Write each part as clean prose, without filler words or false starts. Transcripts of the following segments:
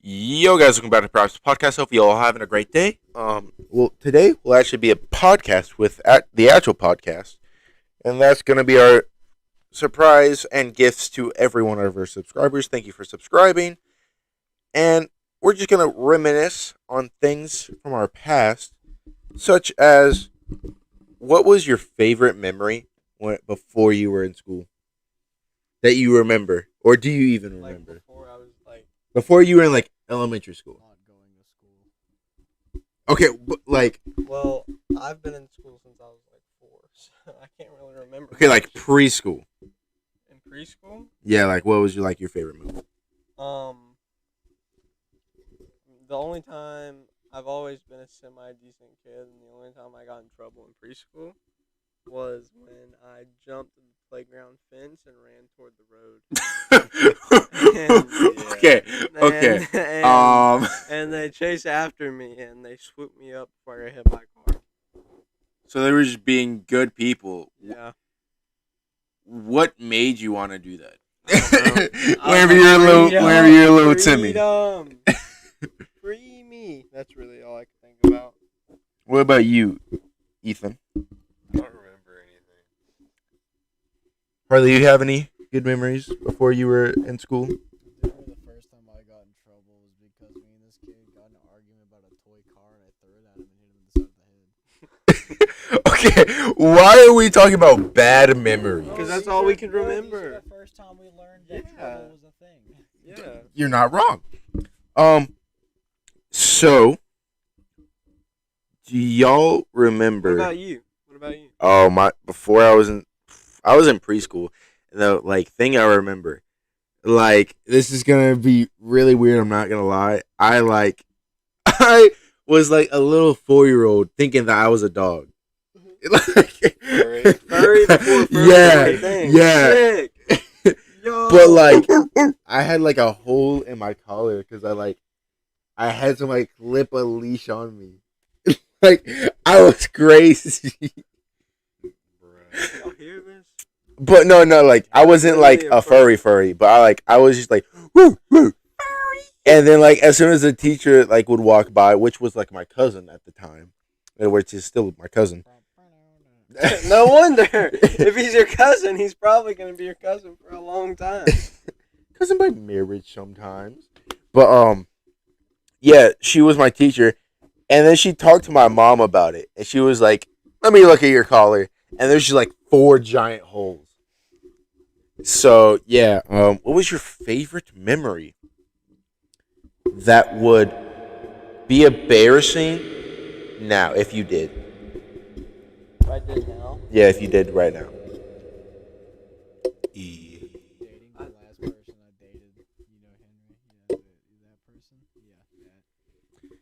Yo, guys, welcome back to Props Podcast. Hope you all having a great day. Well, today will actually be a podcast with the actual podcast, and that's going to be our surprise and gifts to every one of our subscribers. Thank you for subscribing, and we're just going to reminisce on things from our past, such as what was your favorite memory before you were in school that you remember, or do you even remember? Before you were in elementary school. Not going to school. Okay, but Well, I've been in school since I was 4, so I can't really remember. okay, much. preschool. In preschool? Yeah, what was your favorite movie? The only time I've always been a semi-decent kid, and the only time I got in trouble in preschool was when I jumped the playground fence and ran toward the road. Okay. And they chased after me and they swooped me up before I got hit by a car. So they were just being good people. Yeah. What made you want to do that? Whenever you're a little Timmy. Free me. That's really all I can think about. What about you, Ethan? I don't remember anything. Harley, you have any good memories before you were in school? The first time I got in trouble was because me and this kid got in an argument about a toy car and I threw it at him and hit him in the side of the head. Okay, why are we talking about bad memories? Because that's all we can remember. The first time we learned that trouble was a thing. Yeah. You're not wrong. So, do y'all remember? What about you? Oh, before I was in preschool. The thing I remember, this is gonna be really weird. I'm not gonna lie. I was a little 4-year-old thinking that I was a dog. Furry before furry. Yeah. Sick. Yo. But I had a hole in my collar because I had to clip a leash on me. I was crazy. Y'all hear this? But no, I wasn't a furry, but I was just woo, woo. And then as soon as the teacher would walk by, which was my cousin at the time, which is still my cousin. No wonder. If he's your cousin, he's probably gonna be your cousin for a long time. Cousin by marriage sometimes. But yeah, she was my teacher, and then she talked to my mom about it, and she was like, "Let me look at your collar," and there's just 4 giant holes. So yeah, what was your favorite memory that would be embarrassing now if you did? If I did now. Yeah, if you did right now. Dating the last person I dated, Henry, that person? Yeah, that.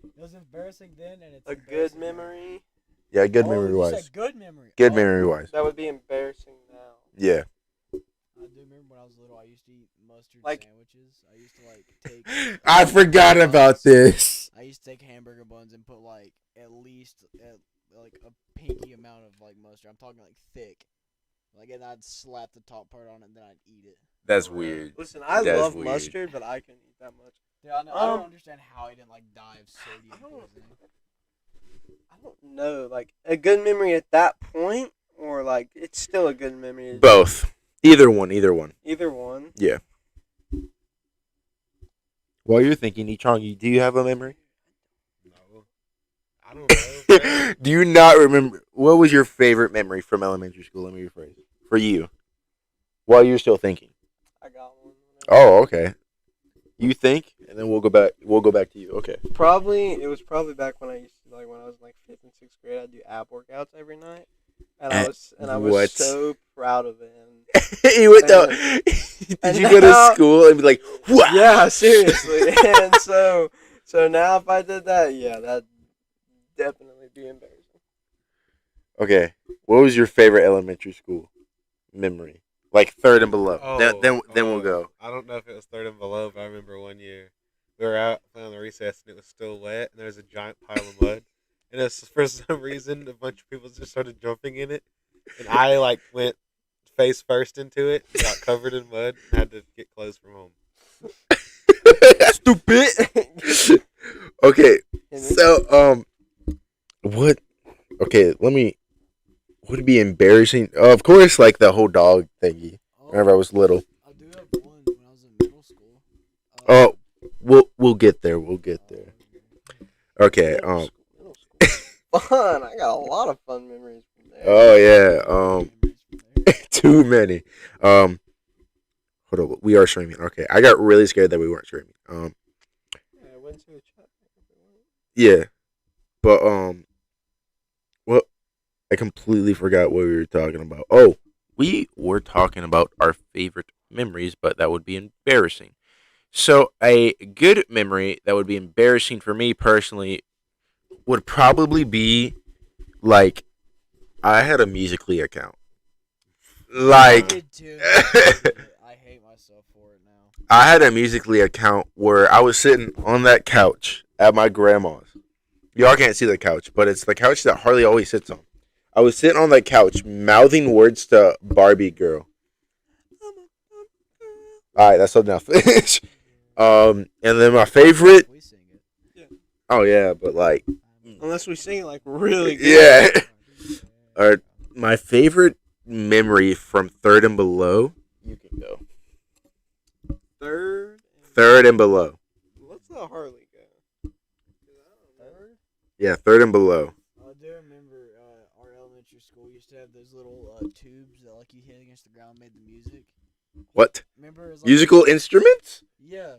It was embarrassing then, and it's A good memory. Yeah, good Oh, memory you wise. said good memory. Good Oh. memory wise. That would be embarrassing now. Yeah. I do remember when I was little, I used to eat mustard sandwiches. I used to take. I forgot about this. I used to take hamburger buns and put at least a pinky amount of mustard. I'm talking thick. And I'd slap the top part on it and then I'd eat it. That's weird. Listen, I That's love weird. mustard, but I couldn't eat that much. Yeah, I don't understand how I didn't die of sodium poisoning. I don't know. A good memory at that point, or it's still a good memory. Both. Either one. Either one. Yeah. While you're thinking, Ichong, do you have a memory? No. I don't know. Do you not remember? What was your favorite memory from elementary school? Let me rephrase. For you. While you're still thinking. I got one. Oh, okay. You think, and then we'll go back. We'll go back to you. Okay. It was probably back when I used to when I was in 5th and 6th grade. I'd do ab workouts every night, and I was what? so proud of it. You went though. Did you go to school and be like, "Wow"? Yeah, seriously. And so now if I did that, yeah, that'd definitely be embarrassing. Okay. What was your favorite elementary school memory? 3rd and below. Then we'll go. I don't know if it was 3rd and below, but I remember one year we were out playing on the recess and it was still wet and there was a giant pile of mud. And it was, for some reason, a bunch of people just started jumping in it. And I went face first into it, got covered in mud, and had to get clothes from home. Stupid. Okay, so what? Okay, let me. Would it be embarrassing? Of course, like the whole dog thingy. Whenever I was little. I do have one when I was in middle school. Oh, we'll get there. We'll get there. Okay. Middle school. Fun. I got a lot of fun memories from there. Oh yeah. Too many. Hold on. We are streaming. Okay. I got really scared that we weren't streaming. Yeah, I went to the chat. Yeah. But well, I completely forgot what we were talking about. Oh, we were talking about our favorite memories, but that would be embarrassing. So a good memory that would be embarrassing for me personally would probably be like I had a Musically account. I Like did too. I hate myself for it now. I had a Musically account where I was sitting on that couch at my grandma's. Y'all can't see the couch, but it's the couch that Harley always sits on. I was sitting on that couch mouthing words to Barbie girl. Alright, that's enough. And then my favorite We sing it. oh yeah, but like Unless we sing it like really good. yeah. Or my favorite memory from Third and Below. You can go. Third. Third and Below. Let's let Harley go. Third? Yeah, Third and Below. I do remember our elementary school used to have those little tubes that like you hit against the ground made the music. What? Remember? It was like, Musical instruments? Yeah.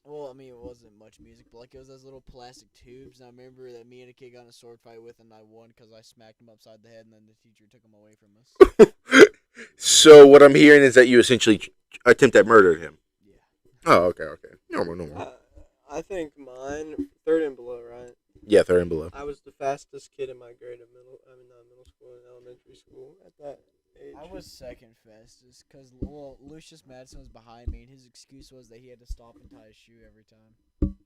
Well, I mean, it wasn't much music, but like it was those little plastic tubes. And I remember that me and a kid got in a sword fight with, and I won because I smacked him upside the head, and then the teacher took him away from us. So what I'm hearing is that you essentially attempted murder him. Yeah. Oh, okay. Normal. I think mine, third and below, right? Yeah, Third and Below. I was the fastest kid in my grade in not middle school, in elementary school at that age. I was second fastest because Lucius Madison was behind me, and his excuse was that he had to stop and tie his shoe every time.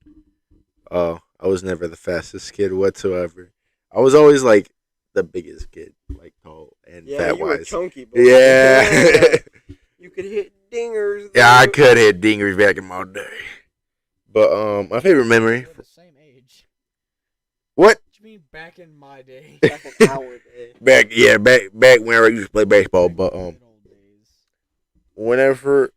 Oh, I was never the fastest kid whatsoever. I was always like the biggest kid, like tall and Yeah, fat you were wise. chunky, boy. Yeah. You could hit dingers. Yeah, I though. could hit dingers back in my day. But my favorite memory. We're the same age. What? What you mean back in my day? Back in our day. Back when I used to play baseball. But Good old days. whenever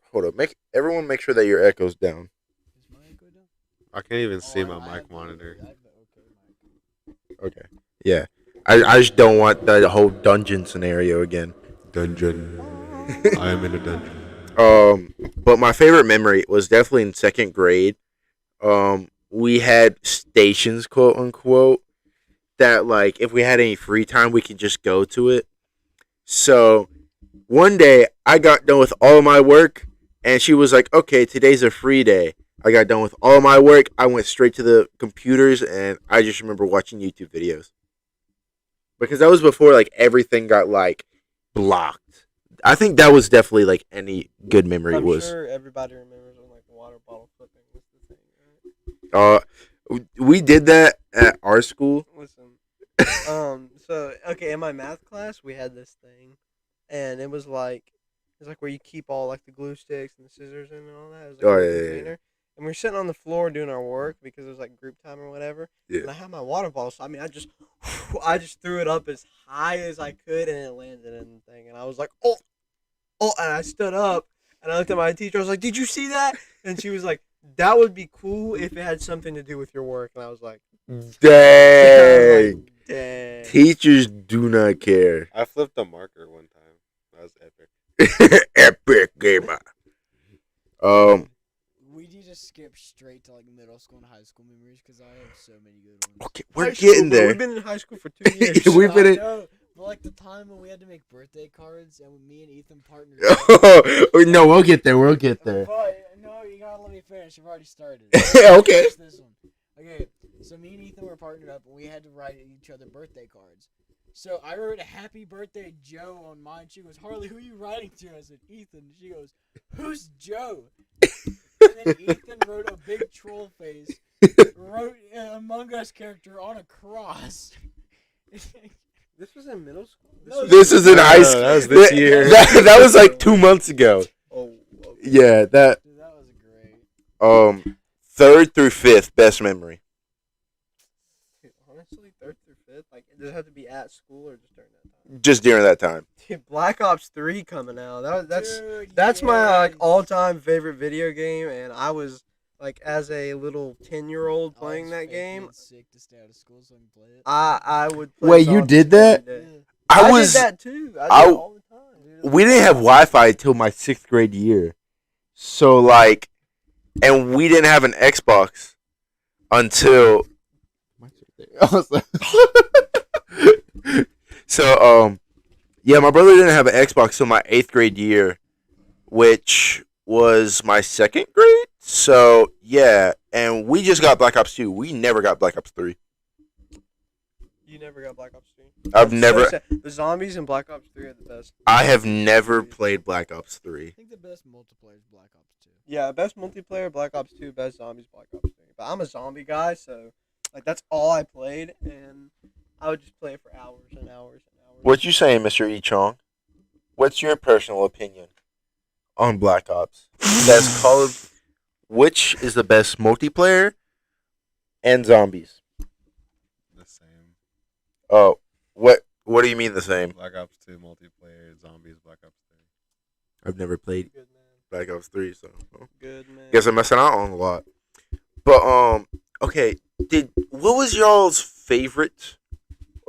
everyone make sure that your echo's down. Is my echo down? I can't even see Oh, my I have mic the- monitor. I have the okay mic. Okay. Yeah. I just don't want the whole dungeon scenario again. Dungeon. I am in a dungeon. But my favorite memory was definitely in second grade. We had stations, quote unquote, that like if we had any free time, we could just go to it. So one day I got done with all my work, and she was like, "Okay, today's a free day." I got done with all my work. I went straight to the computers, and I just remember watching YouTube videos because that was before like everything got like blocked. I think that was definitely like any good memory I'm was. sure everybody remembers when like water bottle flipping was the thing, right? We did that at our school. Listen. So okay, in my math class we had this thing, and it was like where you keep all like the glue sticks and the scissors in and all that. It was like Oh, a yeah. container. And we were sitting on the floor doing our work because it was like group time or whatever. Yeah. And I had my water bottle, so I mean, I just threw it up as high as I could, and it landed in the thing. And I was like, oh, and I stood up, and I looked at my teacher. I was like, did you see that? And she was like, that would be cool if it had something to do with your work. And I was like, Dang. dang. Teachers do not care. I flipped a marker one time. That was epic. Epic gamer. We need to skip straight to like middle school and high school memories because I have so many good ones. Okay, we're High school, getting bro. there. We've been in high school for 2 years. We've been I in. know, but like the time when we had to make birthday cards and when me and Ethan partnered up. Oh, no, we'll get there. We'll get there. But, no, you gotta let me finish. You've already started. Okay. Finish this one. Okay, so me and Ethan were partnered up and we had to write each other birthday cards. So I wrote a happy birthday Joe on mine. She goes, Harley, who are you writing to? I said, Ethan. She goes, who's Joe? And then Ethan wrote a big troll face, wrote an Among Us character on a cross. This was in middle school? No, This is in No, high school. that was this year. That was like 2 months ago. Oh, okay. Yeah, that. Dude, that was great. 3rd through 5th, best memory. Dude, honestly, 3rd through 5th, like, does it have to be at school or just during that time? Just during that time. Dude, Black Ops 3 coming out. That's Dude, my like yes. all-time favorite video game, and I was like as a little 10-year-old I playing was that fake game. being sick to stay out of school so I can play it. I would play Wait, you zombies did that? every day. I I was. did that too. I I- did it all the time. Dude. We didn't have Wi-Fi until my 6th grade year, so like, and we didn't have an Xbox until. So yeah, my brother didn't have an Xbox till my 8th grade year, which was my 2nd grade. So yeah, and we just got Black Ops 2. We never got Black Ops 3. You never got Black Ops 3. I've So never. sad. The zombies in Black Ops 3 are the best. I have never played Black Ops I 3. think the best multiplayer is Black Ops 2. Yeah, best multiplayer Black Ops 2, best zombies Black Ops 3. But I'm a zombie guy, so like that's all I played, and I would just play it for hours and hours and hours. What you saying, Mr. E Chong? What's your personal opinion on Black Ops? Best Call of. Which is the best multiplayer and zombies? The same. Oh, what do you mean the same? Black Ops 2 multiplayer, zombies, Black Ops 3. I've never played Good man. Black Ops 3, so Good man. guess I'm missing out on a lot. But okay, what was y'all's favorite?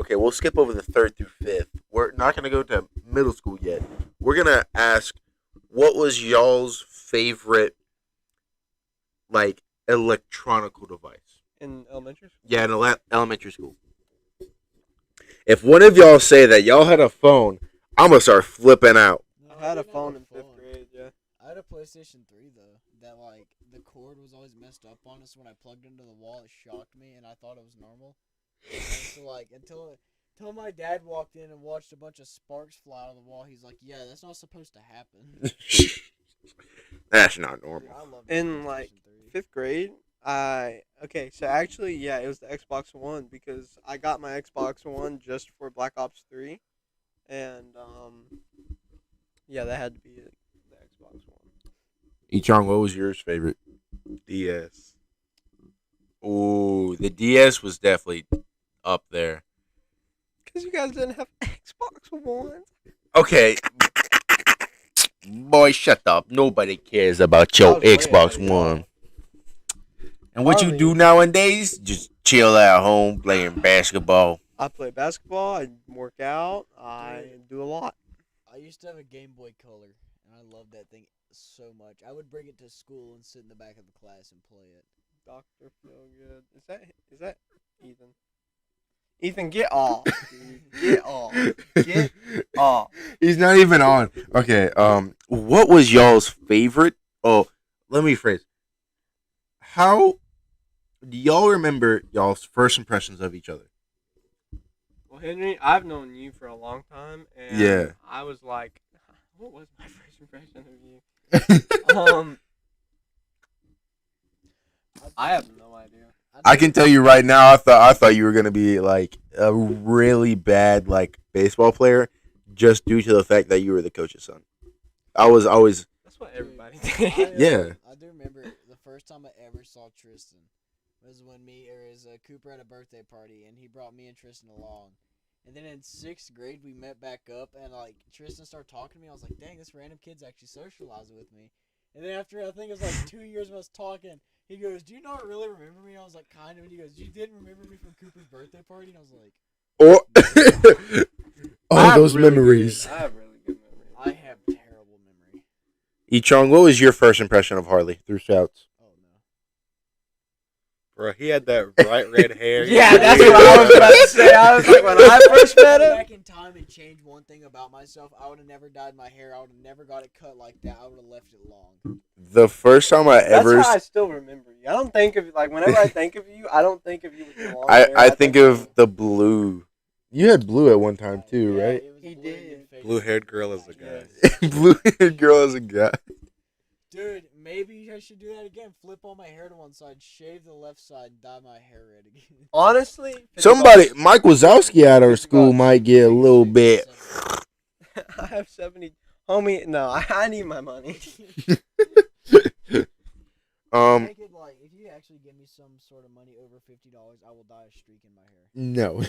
Okay, we'll skip over the 3rd through 5th. We're not gonna go to middle school yet. We're gonna ask, what was y'all's favorite, like, electronical device? In elementary school? Yeah, in elementary school. If one of y'all say that y'all had a phone, I'm gonna start flipping out. I No, had a didn't have phone in 5th grade, yeah. I had a PlayStation 3 though. That like the cord was always messed up on it, so when I plugged into the wall, it shocked me, and I thought it was normal. And so like until my dad walked in and watched a bunch of sparks fly out of the wall, he's like, "Yeah, that's not supposed to happen." That's not normal. Dude, I love In like 5th grade, so actually, yeah, it was the Xbox One because I got my Xbox One just for Black Ops 3, and yeah, that had to be it, the Xbox One. Ichong, what was yours favorite? DS. Ooh, the DS was definitely up there. Because you guys didn't have Xbox One. Okay. Boy, shut up. Nobody cares about I your was way Xbox ahead of y'all. One. And what you Harley. do nowadays? Just chill at home playing basketball. I play basketball, I work out, I do a lot. I used to have a Game Boy Color, and I loved that thing so much. I would bring it to school and sit in the back of the class and play it. Dr. Feelgood. Is that Ethan? Ethan, get off. Dude. Get off. Get off. He's not even on. Okay, what was y'all's favorite? Oh, let me phrase. How do y'all remember y'all's first impressions of each other? Well, Henry, I've known you for a long time, and Yeah. I was like, what was my first impression of you? I have no idea. I can tell you right now, I thought you were gonna be like a really bad like baseball player, just due to the fact that you were the coach's son. I was always That's what everybody I, did. Yeah. I do remember the first time I ever saw Tristan was when Cooper had a birthday party, and he brought me and Tristan along. And then in 6th grade, we met back up, and like Tristan started talking to me. I was like, "Dang, this random kid's actually socializing with me." And then after I think it was like 2 years of us talking, he goes, "Do you not really remember me?" I was like, "Kind of." And he goes, "You didn't remember me from Cooper's birthday party?" And I was like, oh, I have those really memories. I have really good memories. "I have terrible memory." Ichong, what was your first impression of Harley through shouts? Oh no. Bro, he had that bright red hair. Yeah, that's what I was about to say. I was like, when I first met Go him. back in time and change one thing about myself, I would have never dyed my hair. I would have never got it cut like that. I would have left it long. The first time I ever, That's how I still remember you. I don't think of like whenever I think of you, I don't think of you with the long hair. I think of the blue. You had blue at one time too, Yeah, right? it was He blue and did. then faded. Blue-haired girl is a guy. Yes. Blue-haired girl as a guy. Dude, maybe I should do that again. Flip all my hair to one side, shave the left side, and dye my hair red again. Honestly, Somebody, Mike Wazowski at our school might get a little bit. I have 70. Homie, no, I need my money. Make it like if you actually give me some sort of money over $50, I will dye a streak in my hair. No.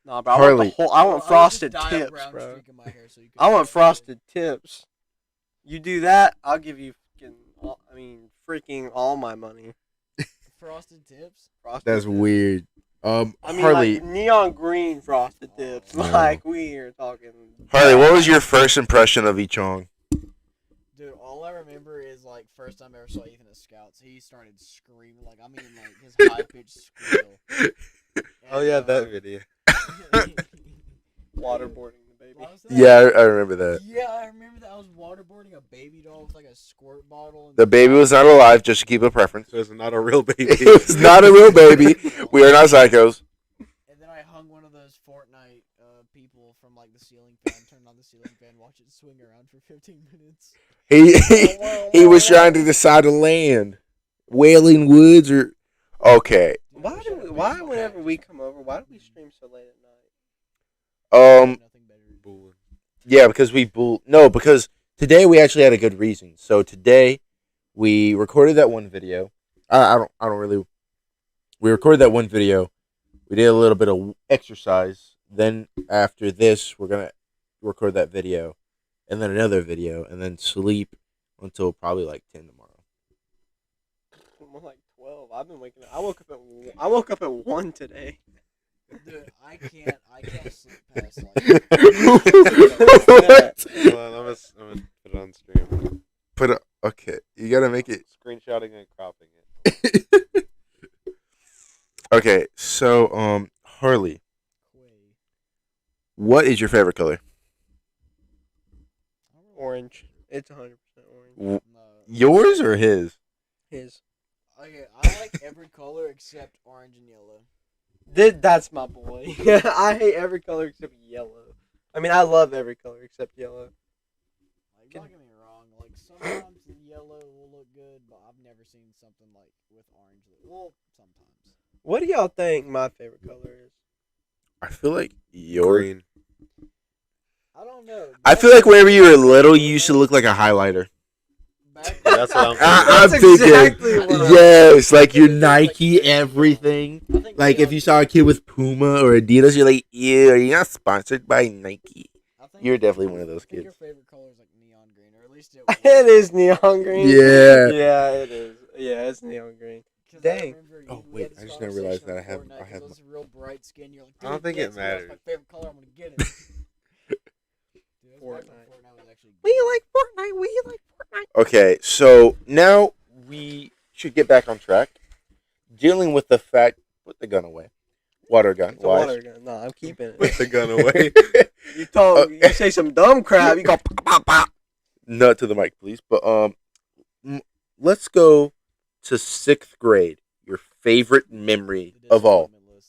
Nah, bro. Harley. I want frosted I would just dye a tips, brown bro. streak in my hair so you I want see it. frosted tips. You do that, I'll give you freaking all my money. Frosted tips. Frosted That's tips. weird. I mean, Harley, like neon green frosted tips. No. Like we are talking. Harley, what was your first impression of Ichong? Dude, all I remember is like first time I ever saw Ethan at Scouts, he started screaming like his high pitched squeal. Oh yeah, that video. Waterboarding the baby. What was that? Yeah, I remember that. Yeah, I remember that. I was waterboarding a baby doll with like a squirt bottle. And The baby was not alive, just to keep a preference. So it's not a real baby. It was not a real baby. We are not psychos. And then I hung one of those Fortnite people from like the ceiling fan, turned on the ceiling fan, watch it swing around for 15 minutes. He was trying to decide to land. Wailing Woods or okay. Why whenever we come over, why do we stream so late at night? Nothing better to do. Booling. Yeah, because because today we actually had a good reason. So today we recorded that one video. We recorded that one video. We did a little bit of exercise. Then after this, we're gonna record that video, and then another video, and then sleep until probably like 10 tomorrow. More like 12. I've been waking up. I woke up at 1 today. Dude, I can't sleep past like. What? Hold on, I'm gonna put it on stream. Okay, you gotta make it. Screenshotting and cropping it. Okay, so Harley, what is your favorite color? Orange. It's 100% orange. W- No. Yours or his? His. Okay, I like every color except orange and yellow. That's my boy. I hate every color except yellow. I mean, I love every color except yellow. Like, don't get me wrong. Like sometimes the yellow will look good, but I've never seen something like with orange. Well, sometimes. What do y'all think my favorite color is? I feel like your. Green. I don't know. I feel like whenever you were little, you used to look like a highlighter. Back That's what I'm I'm That's thinking, exactly what I'm yes, like your Nike, everything. I think Like neon if you saw a kid with Puma or Adidas, you're like, ew, are you not sponsored by Nike? I think- You're definitely one of those I think kids. your favorite color is like neon green, or at least it was. It is neon green. Yeah. Yeah, it is. Yeah, it's neon green. 'Cause I Dang. remember Oh, we wait, had this I just now realized conversation that I on have- Fortnite I have 'cause it was real bright skin. You're like, I don't dude, think it that's matters. my favorite color. I'm gonna get it. Dude, that's back when Fortnite. Fortnite was actually. We like Fortnite. We like Fortnite. Okay, so now we should get back on track. Dealing with the fact, put the gun away. Water gun. It's a Why? water gun. No, I'm keeping Put it. the gun away. You say some dumb crap. You go pop, pop, pop. Nut to the mic, please. But let's go to 6th grade. Your favorite memory The of all. disappointment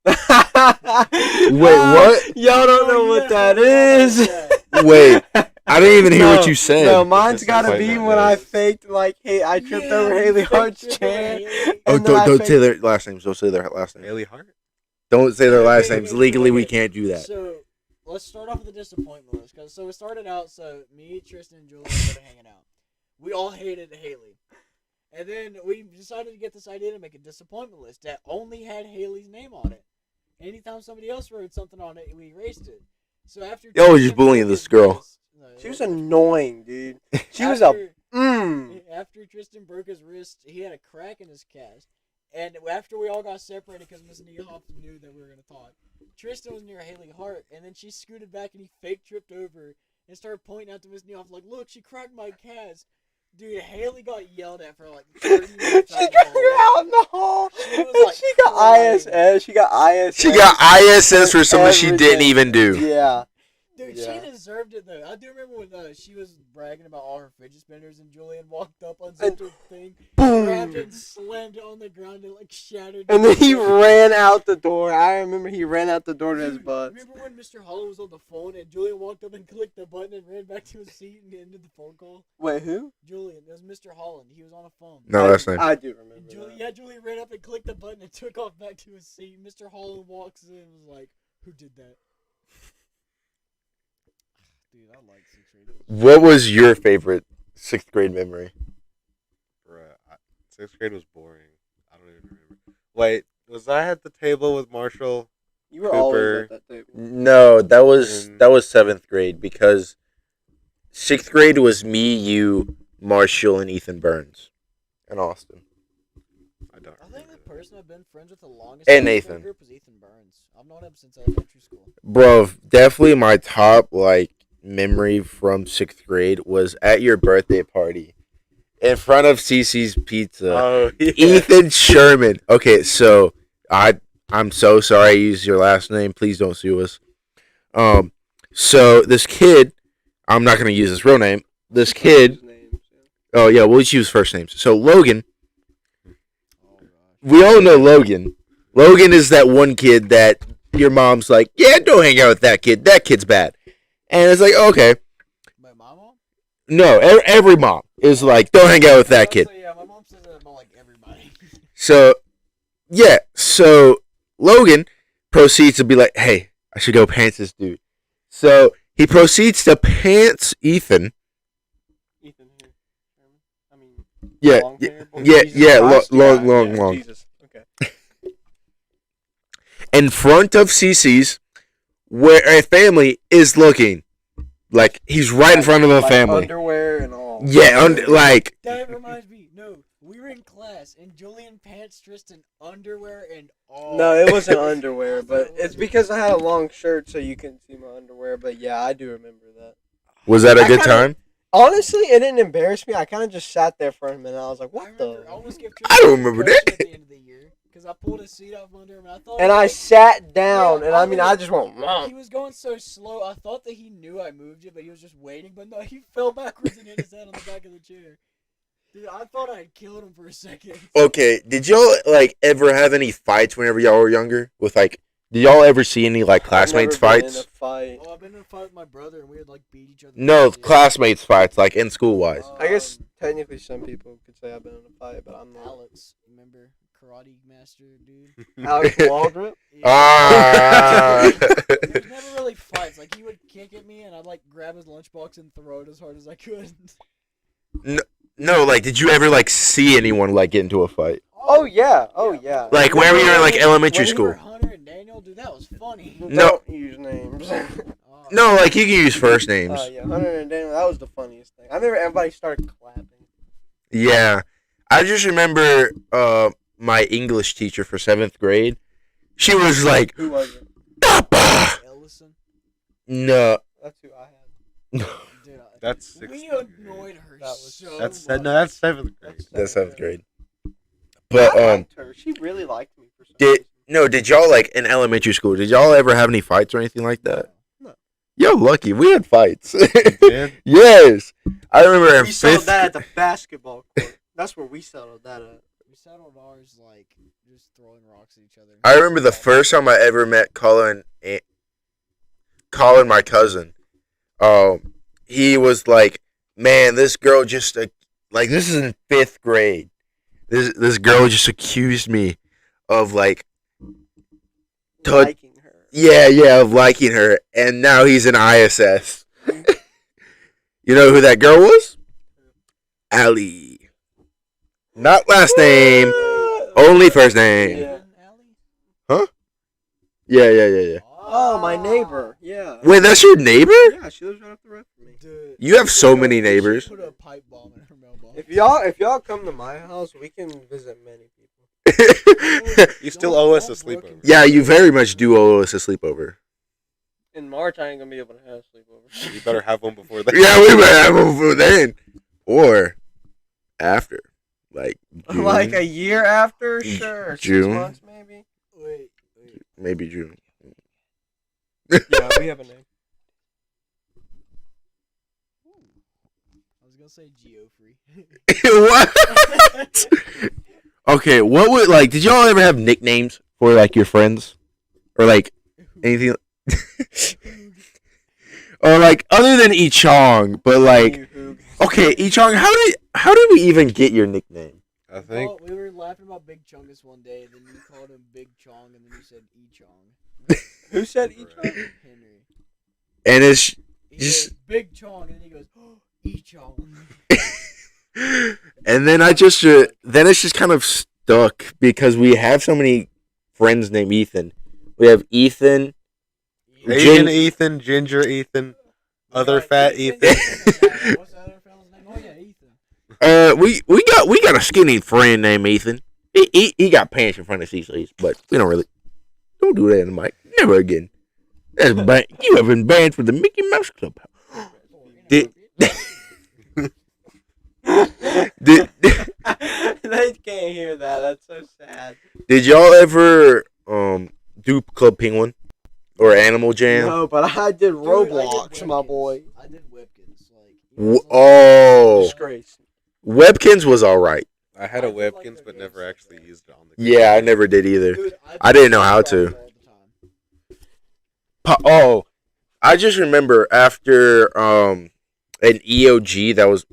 list. Wait, what? Y'all don't know Oh, what yeah, that I is. forgot about Wait, I didn't even hear what No, you said. No, mine's gotta be Disappointment when I list. faked I tripped over Haley Hart's chair. Oh, and then I don't faked- say their last names. Don't say their last names. Haley Hart? Don't say their last Okay, names. okay, Legally, we okay. can't do that. So let's start off with the disappointment list. So it started out. So me, Tristan, and Julian started hanging out. We all hated Haley, and then we decided to get this idea to make a disappointment list that only had Haley's name on it. Anytime somebody else wrote something on it, we erased it. So after Yo, you're Tristan bullying broke this his girl. wrist- no, She was annoying, dude. She was after- After Tristan broke his wrist, he had a crack in his cast. And after we all got separated because Miss Niehoff knew that we were going to talk, Tristan was near Haley Hart, and then she scooted back and he fake tripped over and started pointing out to Miss Niehoff, like, look, she cracked my cast. Dude, Haley got yelled at for like 30 minutes. She got her out in the hall. She was, And like, she got crying. ISS. She got ISS. She got ISS for something she didn't Everything. even do. Yeah. Dude, Yeah. she deserved it though. I do remember when she was bragging about all her fidget spinners, and Julian walked up, unzipped her thing, grabbed it, Boom. and slammed it on the ground, and like shattered. And then he it. ran out the door. I remember he ran out the door to his Dude, butt. remember when Mr. Hollow was on the phone and Julian walked up and clicked the button and ran back to his seat and ended the phone call? Wait, who? Julian, it was Mr. Holland. He was on a phone. No, last name. I do remember And Julian, that. Julian ran up and clicked the button and took off back to his seat. Mr. Holland walks in and was like, "Who did that?" Dude, I like 6th grade. What was your favorite 6th grade memory? Bruh, Sixth grade was boring. I don't even remember. Wait, was I at the table with Marshall? You were always Cooper. at that table. No, that was And- 7th grade because 6th grade was me, you, Marshall, and Ethan Burns, and Austin. I don't I think remember. the person I've been friends with the longest And in my Nathan. group was Ethan Burns. I've known him since elementary school. Bro, definitely my top memory from 6th grade was at your birthday party in front of Cece's Pizza. Oh, yeah. Ethan Sherman. Okay, so I'm so sorry I used your last name. Please don't sue us. So this kid, I'm not gonna use his real name. This kid. His names, yeah. Oh yeah, we'll just use first names. So Logan, Oh gosh. we all know Logan. Logan is that one kid that your mom's like, yeah, don't hang out with that kid. That kid's bad. And it's like, okay, My mom? no, every mom is like, don't hang out with that kid. Yeah, my mom says that about like everybody. So, yeah, so Logan proceeds to be like, hey, I should go pants this dude. So he proceeds to pants Ethan. Ethan here. I mean, Yeah, long hair, boy. yeah, Jesus yeah, Christ. long. Jesus. Okay. In front of Cece's, where a family is looking. Like, he's right in front of a Like family. Underwear and all. Yeah, like, That reminds me. No, we were in class and Julian pants Tristan underwear and all. No, it wasn't underwear, but it's because I had a long shirt, so you couldn't see my underwear. But yeah, I do remember that. was that a I good kinda- time? Honestly, it didn't embarrass me. I kind of just sat there for a minute. I was like, I "What remember. I the?" almost gave I don't remember Tristan that. At the end of the year, because I pulled his seat out from under him, and I thought. And I sat down, and I mean, I just went. He was going so slow. I thought that he knew I moved it, but he was just waiting. But no, he fell backwards and hit his head on the back of the chair. Dude, I thought I had killed him for a second. Okay, did y'all, ever have any fights whenever y'all were younger? Did y'all ever see any, classmates I've never been in fights? a fight. Oh, I've been in a fight with my brother, and we would beat each other. No, Yeah. classmates fights, in school-wise. I guess technically some people could say I've been in a fight, but I'm not. Alex, remember karate master dude? Alex Waldrop. Ah. There's never really fights. He would kick at me, and I'd grab his lunchbox and throw it as hard as I could. No, did you ever, see anyone, get into a fight? Oh yeah, oh yeah. Whenever you were in, elementary When we were school? Hunter and Daniel, dude, that was funny. No. Don't use names. No, you can use first names. Oh yeah, Hunter and Daniel. That was the funniest thing. I remember everybody started clapping. Yeah. I just remember my English teacher for 7th grade. She was like, Who was it? "Papa!" Ellison, No. That's who I had. dude, That's sixth we grade. annoyed her That was- so That's much. no, that's seventh grade. That's 7th grade. But, I liked her. She really liked me for some did- reason. no, did y'all, in elementary school, did y'all ever have any fights or anything like that? No. Yo, lucky. We had fights. Did? Yes. I remember in We settled 5th. that at the basketball court. That's where we settled that at. We settled ours just throwing rocks at each other. I remember the first time I ever met Colin, my cousin. He was like, "Man, this girl just this is in 5th grade. This girl just accused me of Todd- Liking her. of liking her, and now he's in ISS." You know who that girl was? Allie. Not last name, only first name. Yeah. Allie? Yeah. Oh, my neighbor. Yeah. Wait, that's your neighbor? Yeah, she lives right up the road from me. Dude, You have so many she neighbors. put a pipe bomb in her mailbox. If y'all come to my house, we can visit many people. You still owe us a Don't look sleepover. at- Yeah, you very much do owe us a sleepover. In March, I ain't gonna be able to have a sleepover. You better have one before that. Yeah, we might have them for then. Or after. June, Like a year after, sure. June. 6 months, maybe. Wait. maybe June. Yeah, we have a name. I was gonna say Geoffrey. What? Okay, what would did y'all ever have nicknames for your friends? Or anything or other than Ichong, but You who- okay, Ichong, how did we even get your nickname? I think Well, we were laughing about Big Chungus one day, and then you called him Big Chong, and then you said E Chong. Who said each one? Henry. And it's He Just- goes, Big Chong, and then he goes, oh, E Chong. And then then it's just kind of stuck because we have so many friends named Ethan. We have Ethan, Asian Ethan, Ginger Ethan, other fat Ethan. What's the other fella's name? Oh yeah, Ethan. we got a skinny friend named Ethan. He got pants in front of CC's, but we don't do that in the mic. Never again. You have been banned from the Mickey Mouse Club. Did They can't hear that. That's so sad. Did y'all ever do Club Penguin or Animal Jam? No, but I did Dude, Roblox, my Webkins. boy. I did Webkins. Like, Oh, Disgrace. Webkins was all right. I had a Webkins, but never actually used it on the. Yeah, I never did either. Dude, I didn't know how to. all the time. Oh, I just remember after an EOG that was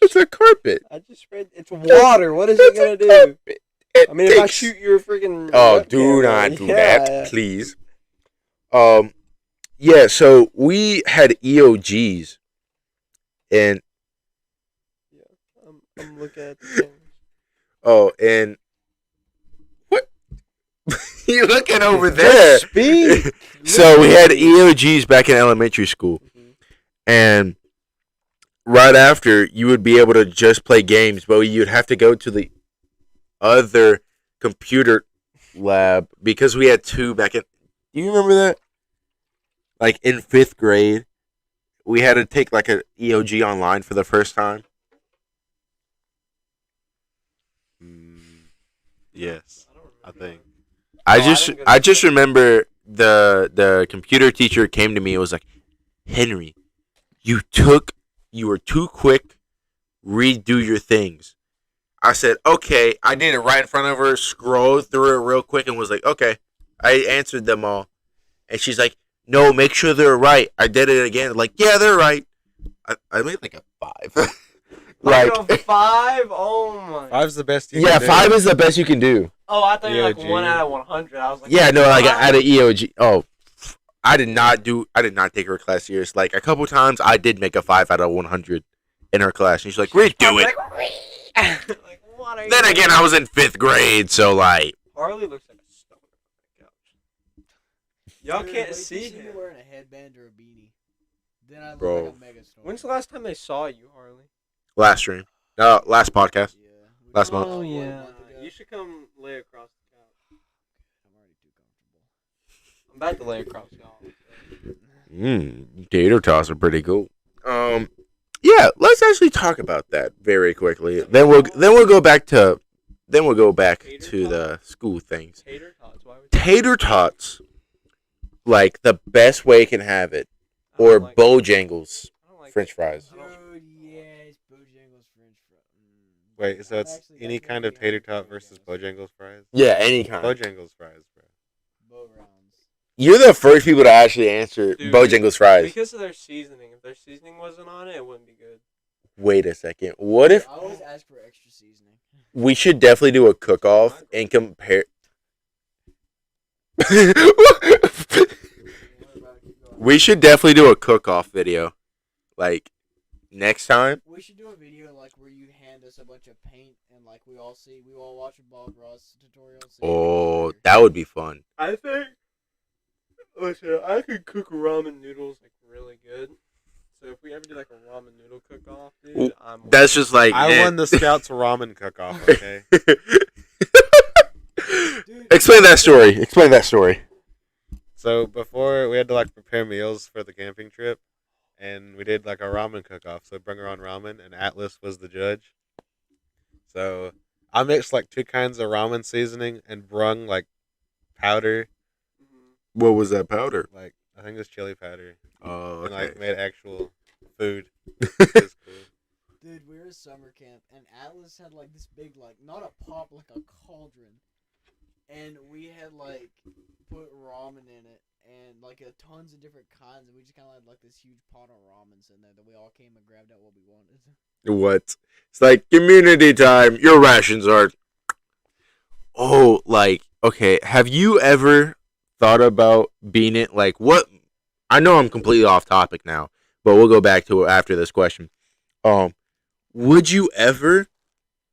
it's a carpet. I just read it's water. What is it gonna do? I mean, if I shoot your freaking. Oh, webcam, do not right? do Yeah. that, please. Yeah. So we had EOGs, and I'm looking at the thing. and what? You looking over there? Just speak. So we had EOGs back in elementary school, and right after you would be able to just play games, but you'd have to go to the other computer lab because we had two back in. Do you remember that? Like in 5th grade, we had to take like a EOG online for the first time. Yes, I think. I I just didn't go to I just school. remember the computer teacher came to me and was like, "Henry, you were too quick. Redo your things." I said, "Okay." I did it right in front of her, scrolled through it real quick, and was like, "Okay." I answered them all, and she's like, "No, make sure they're right." I did it again, like, "Yeah, they're right." I made like a 5. Like a 5? Oh my. 5's the best. You Yeah, can do. 5 is the best you can do. Oh, I thought you were like EOG. 1 out of 100. I was like, Yeah, no, like five? at an EOG. Oh, I did not take her class serious. Like a couple times, I did make a 5 out of 100 in her class, and she's like, "Redo it." Like, what are you Then again, doing? I was in 5th grade, so like, Harley looks like a stoner on the couch. Y'all Dude, can't wait till see you me him. wearing a headband or a beanie. Then I look Bro. like a mega star. When's the last time they saw you, Harley? last stream, last podcast. Yeah. we Last did month. that, Oh what, a yeah. month ago? You should come lay across the couch. I'm already too comfortable. I'm about to lay across y'all. Tater tots are pretty cool. Yeah, let's actually talk about that very quickly. Then we'll go back to the school things. Tater tots. Why would Tater tots, like the best way you can have it, I don't or like- Bojangles I don't like French fries. Dude, yes, Bojangles French fries. Wait, so it's Actually, any that's kind what of we tater had tot at versus Bojangles. Bojangles fries? Yeah, any kind. Bojangles fries, bro. Bo rounds. You're the first people to actually answer Dude, Bojangles fries. Because of their seasoning. If their seasoning wasn't on it, it wouldn't be good. Wait a second. What if I always ask for extra seasoning. we should definitely do a cook-off and compare? We should definitely do a cook-off video, like next time. We should do a video like where you hand us a bunch of paint and like we all watch a Bob Ross tutorial. see if we Oh, can that would be fun. I think. Listen, I could cook ramen noodles like really good. So if we ever do like a ramen noodle cook-off, dude, Well, I'm. That's just like I won the Scouts ramen cook-off. Okay. Dude, Explain that story. Explain that story. So before we had to like prepare meals for the camping trip, and we did like a ramen cook-off. So we bring our own ramen, and Atlas was the judge. So I mixed like 2 kinds of ramen seasoning and brung like powder, What was that powder? like I think it was chili powder, Oh, and like okay. made actual food. It was cool. Dude, we were at summer camp and Atlas had like this big like not a pot like a cauldron, and we had like put ramen in it and like tons of different kinds, and we just kind of had like this huge pot of ramens in there that we all came and grabbed out what we wanted. What? It's like community time. Your rations are. Oh, like okay. Have you ever thought about being it? Like what? I know I'm completely off topic now, but we'll go back to it after this question. would you ever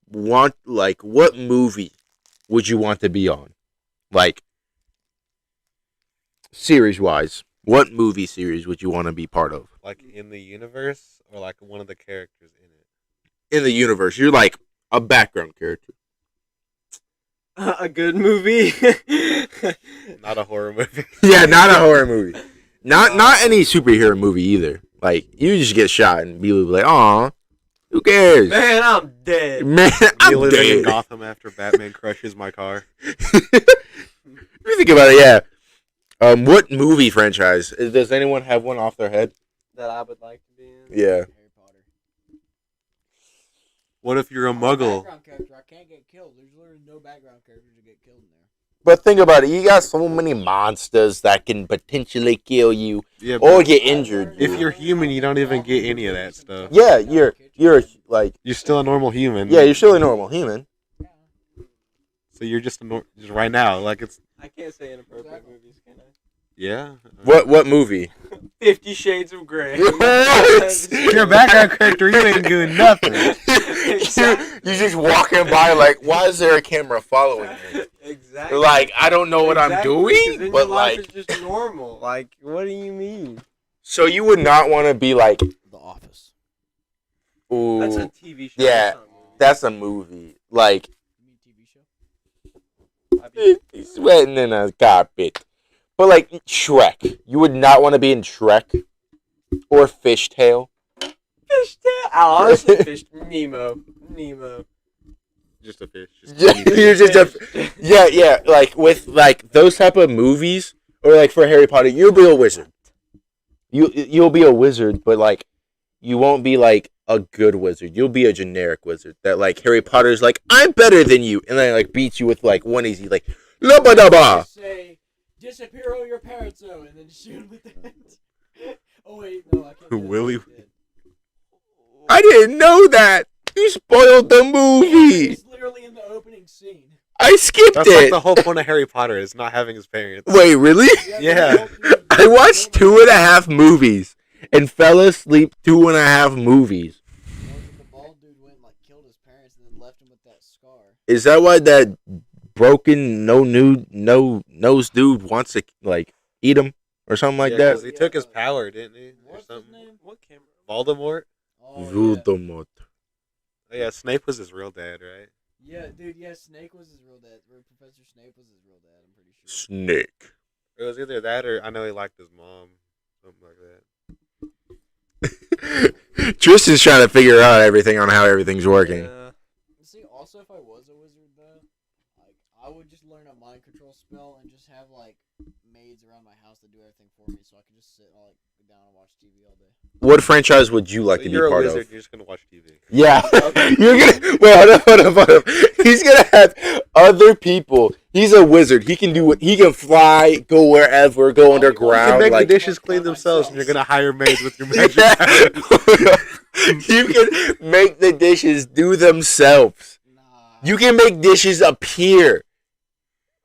want, like, what movie would you want to be on? Like, series-wise, what movie series would you want to be part of? Like in the universe, or like one of the characters in it. In the universe, you're like a background character. A good movie. Not a horror movie. Yeah, not a horror movie. Not any superhero movie either. Like, you just get shot and people be like, "Aw, who cares?" Man, I'm dead. Man, Me I'm living in dead. Gotham after Batman crushes my car. If you think about it, yeah. What movie franchise? Does anyone have one off their head? That I would like to be in. Yeah. Harry Potter. What if you're a I'm muggle? background character. I can't get killed. There's literally no background characters to get killed in there. But think about it. You got so many monsters that can potentially kill you Yeah, or but get injured. if you're human, you don't even get any of that stuff. Yeah, you're like, You're still a normal human. yeah, you're still a normal human. Yeah. So you're just just right now, like it's I can't say inappropriate movies, can I? yeah. What movie? 50 Shades of Grey. What? You're a background character. You ain't doing nothing. you just walking by like, why is there a camera following me? Exactly. Like, I don't know what I'm Exactly, 'cause doing, then but your life like, is just normal. Like, what do you mean? so you would not want to be like, The Office. ooh, That's a TV show. yeah, that's not a movie. that's a movie. Like, You mean TV show? I'd be- he's sweating in a carpet. But like Shrek, you would not want to be in Shrek or Fishtail. Fishtail. I honestly fished Nemo. Just a fish. Just Yeah, you're just a, yeah, like with like those type of movies, or like for Harry Potter, you'll be a wizard. You'll be a wizard, but like you won't be like a good wizard. You'll be a generic wizard that like Harry Potter's like, I'm better than you, and then like beats you with like one easy like labba dabba. Just say, disappear all your parents, though, and then shoot him with that. Oh, wait, no, I can't. do that. Willy- He's dead. I didn't know that. You spoiled the movie. It's literally in the opening scene. I skipped That's like it. the whole point of Harry Potter is not having his parents. Wait, really? Yeah. I watched 2.5 movies and fell asleep 2.5 movies. The bald dude went and like killed his parents and then left him with that scar. Is that why that broken no nose dude wants to like eat him or something like Yeah, that? 'cause he took his power, didn't he? Or What's his something. name? What camera? Voldemort. Oh, yeah. Voldemort. Oh, yeah, Snape was his real dad, right? Yeah, dude. Yeah, Snake was his real dad. Or Professor Snape was his real dad. I'm pretty sure. Snake. It was either that or I know he liked his mom, something like that. Tristan's trying to figure out everything on how everything's working. Yeah. See, also, if I was a wizard, though, like, I would just learn a mind control spell and just have, like, maids around my house to do everything for me so I can just sit, like, down and watch TV all day. What franchise would you like So to be you're a part wizard. of? You're just gonna watch TV. Yeah. You're gonna wait, hold up. He's gonna have other people. He's a wizard. He can do what he can fly, go wherever, go You underground. can make like the dishes clean themselves, and you're gonna hire maids with your magic Yeah. power. You can make the dishes do themselves. Nah. You can make dishes appear.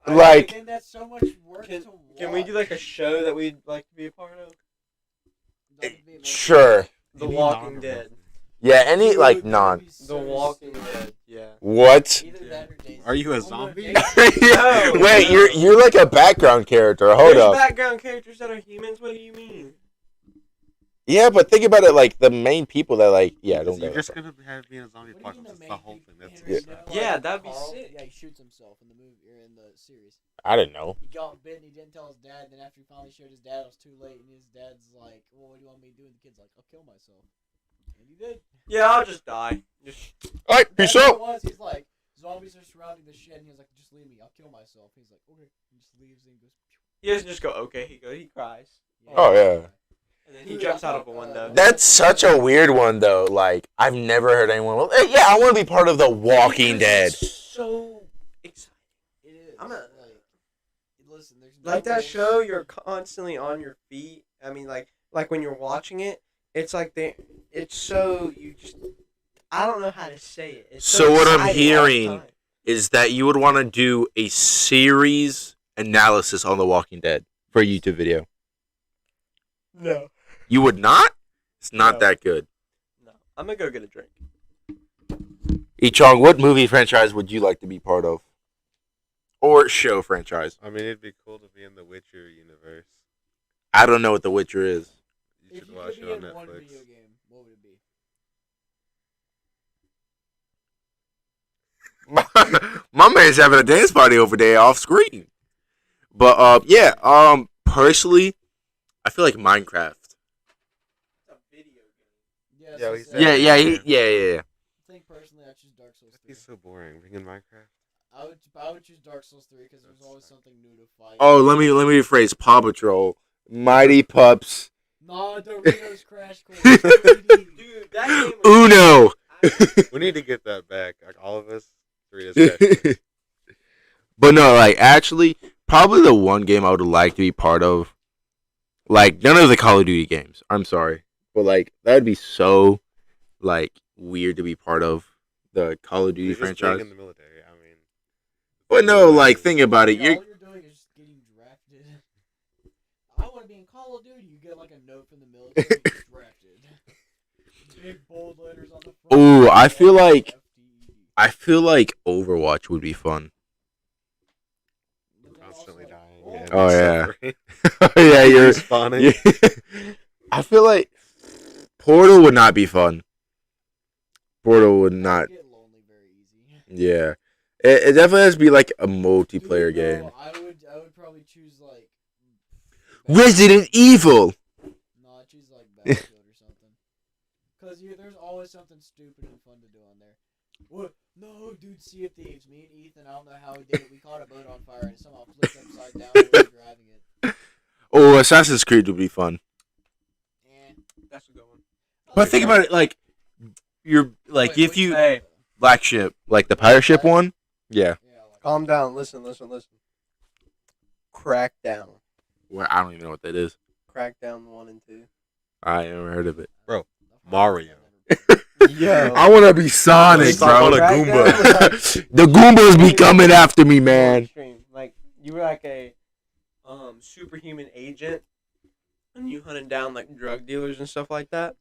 I Like, think that's so much work Can, to watch. can we do like a show that we'd like to be a part of? That would be amazing. sure. The Maybe Walking not. Dead. Yeah, any Dude, like that would non. be The so Walking stupid. Dead. Yeah. What? Either that or Days Are you a Oh, no, zombie? Days- No. Wait, you're like a background character. Hold There's up. background characters that are humans. What do you mean? Yeah, but think about it. Like the main people that like, yeah, don't You're go. just gonna have being a zombie What do you mean apocalypse. the That's the main whole people? thing. That's Henry it. Snow, Yeah, like, that'd be Carl? sick. Yeah, he shoots himself in the movie or in the series. I didn't know. He got bit and he didn't tell his dad. Then after he finally showed his dad, it was too late. And his dad's like, "Well, what do you want me to do?" And the kid's like, "I'll kill myself." And he did. Yeah, I'll just die. Just All right, That's peace what it out. was. He's like, zombies are surrounding the shed, and he's like, "Just leave me. I'll kill myself." He's like, "Okay." He just leaves and goes. he doesn't just go okay. He cries. Oh, yeah. And then he jumps out of a window. That's such a weird one though. Like I've never heard anyone. Well, yeah, I want to be part of the Walking Dead. Because it's so exciting. It is. I'm a- like, listen, there's Like that nothing- show, you're constantly on your feet. I mean, like when you're watching it, it's like it's so you just. I don't know how to say it. It's So what I'm exciting all the hearing- time. Is that you would want to do a series analysis on the Walking Dead for a YouTube video? No. You would not. It's not No. that good. No. I'm gonna go get a drink. Ichong, what movie franchise would you like to be part of? Or show franchise? I mean, it'd be cool to be in the Witcher universe. I don't know what The Witcher is. You If should you watch could it be on in one Netflix. video game, what would it be? My man's having a dance party over there off screen. But personally, I feel like Minecraft. It's a video game. Yeah, Yeah, so we say- said- Yeah. I think personally I choose Dark Souls 3. He's so boring. Being in Minecraft. I would choose Dark Souls 3 because there's always something new to fight. Oh, let me rephrase. Paw Patrol, Mighty Pups, Nah, Doritos Crash Course. Dude, that game was Uno. We need to get that back. Like all of us. 3 is But no, like actually, probably the one game I would like to be part of, like none of the Call of Duty games. I'm sorry, but like that would be so like weird to be part of the Call of Duty He's just big franchise. in the military. I mean. But no, like think about it. All You're you're doing is just getting drafted. I want to be in Call of Duty. You get like a note from the military. You get drafted. Big bold letters on the front. Ooh, I feel like- FTE. Overwatch would be fun. But then Constantly also, dying. like, and Oh, yeah. suffering. Yeah, you're. Respawning. I feel like Portal would not be fun. Portal would not. get lonely very easy. Yeah, it definitely has to be like a multiplayer Dude, no, game. I would probably choose like Resident Evil. No, I choose like Battlefield or something. Cause there's always something stupid and fun to do on there. What? No, dude, Sea of Thieves. Me and Ethan, I don't know how we did it. We caught a boat on fire and it somehow flipped upside down while we were driving it. Oh, Assassin's Creed would be fun. Eh. That's a good one. But think about it, like you're like Wait, if which you one? Hey. Black Ship, like the pirate ship one. Yeah. Yeah, like, Calm down. Listen. Crackdown. Well, I don't even know what that is. Crackdown 1 and 2. I never heard of it. Mario. Yo. I want to be Sonic, Stop bro. on a Goomba. The Goombas be coming after me, man. Extreme. Like you were like a superhuman agent, and you hunted down like drug dealers and stuff like that.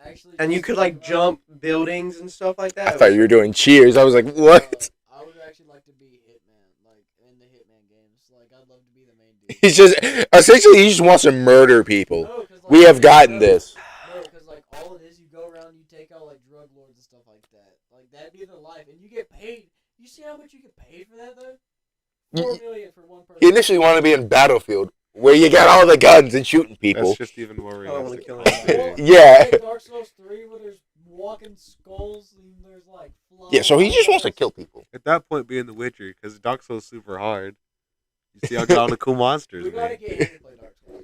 Actually, And you could like jump buildings and stuff like that. I thought you were doing Cheers. I was like, what? I would actually like to be Hitman, like in the Hitman games. Like I'd love to be the main dude. He's just essentially he just wants to murder people. No, 'cause, like, We have gotten this. No, because like all it is, you go around, you take out like drug lords and stuff like that. Like that'd be the life, and you get paid. You see how much you get paid for that though? $4 million for one person. He initially wanted to be in Battlefield, where you got all the guns and shooting people. That's just even more I don't wanna realistic. kill Well, anybody. Yeah. like Dark Souls 3, where there's walking skulls and there's like flying. Yeah, so he just wants to kill people. At that point, being the Witcher, because Dark Souls is super hard. You see how all the cool monsters, We gotta man. get him to play Dark Souls.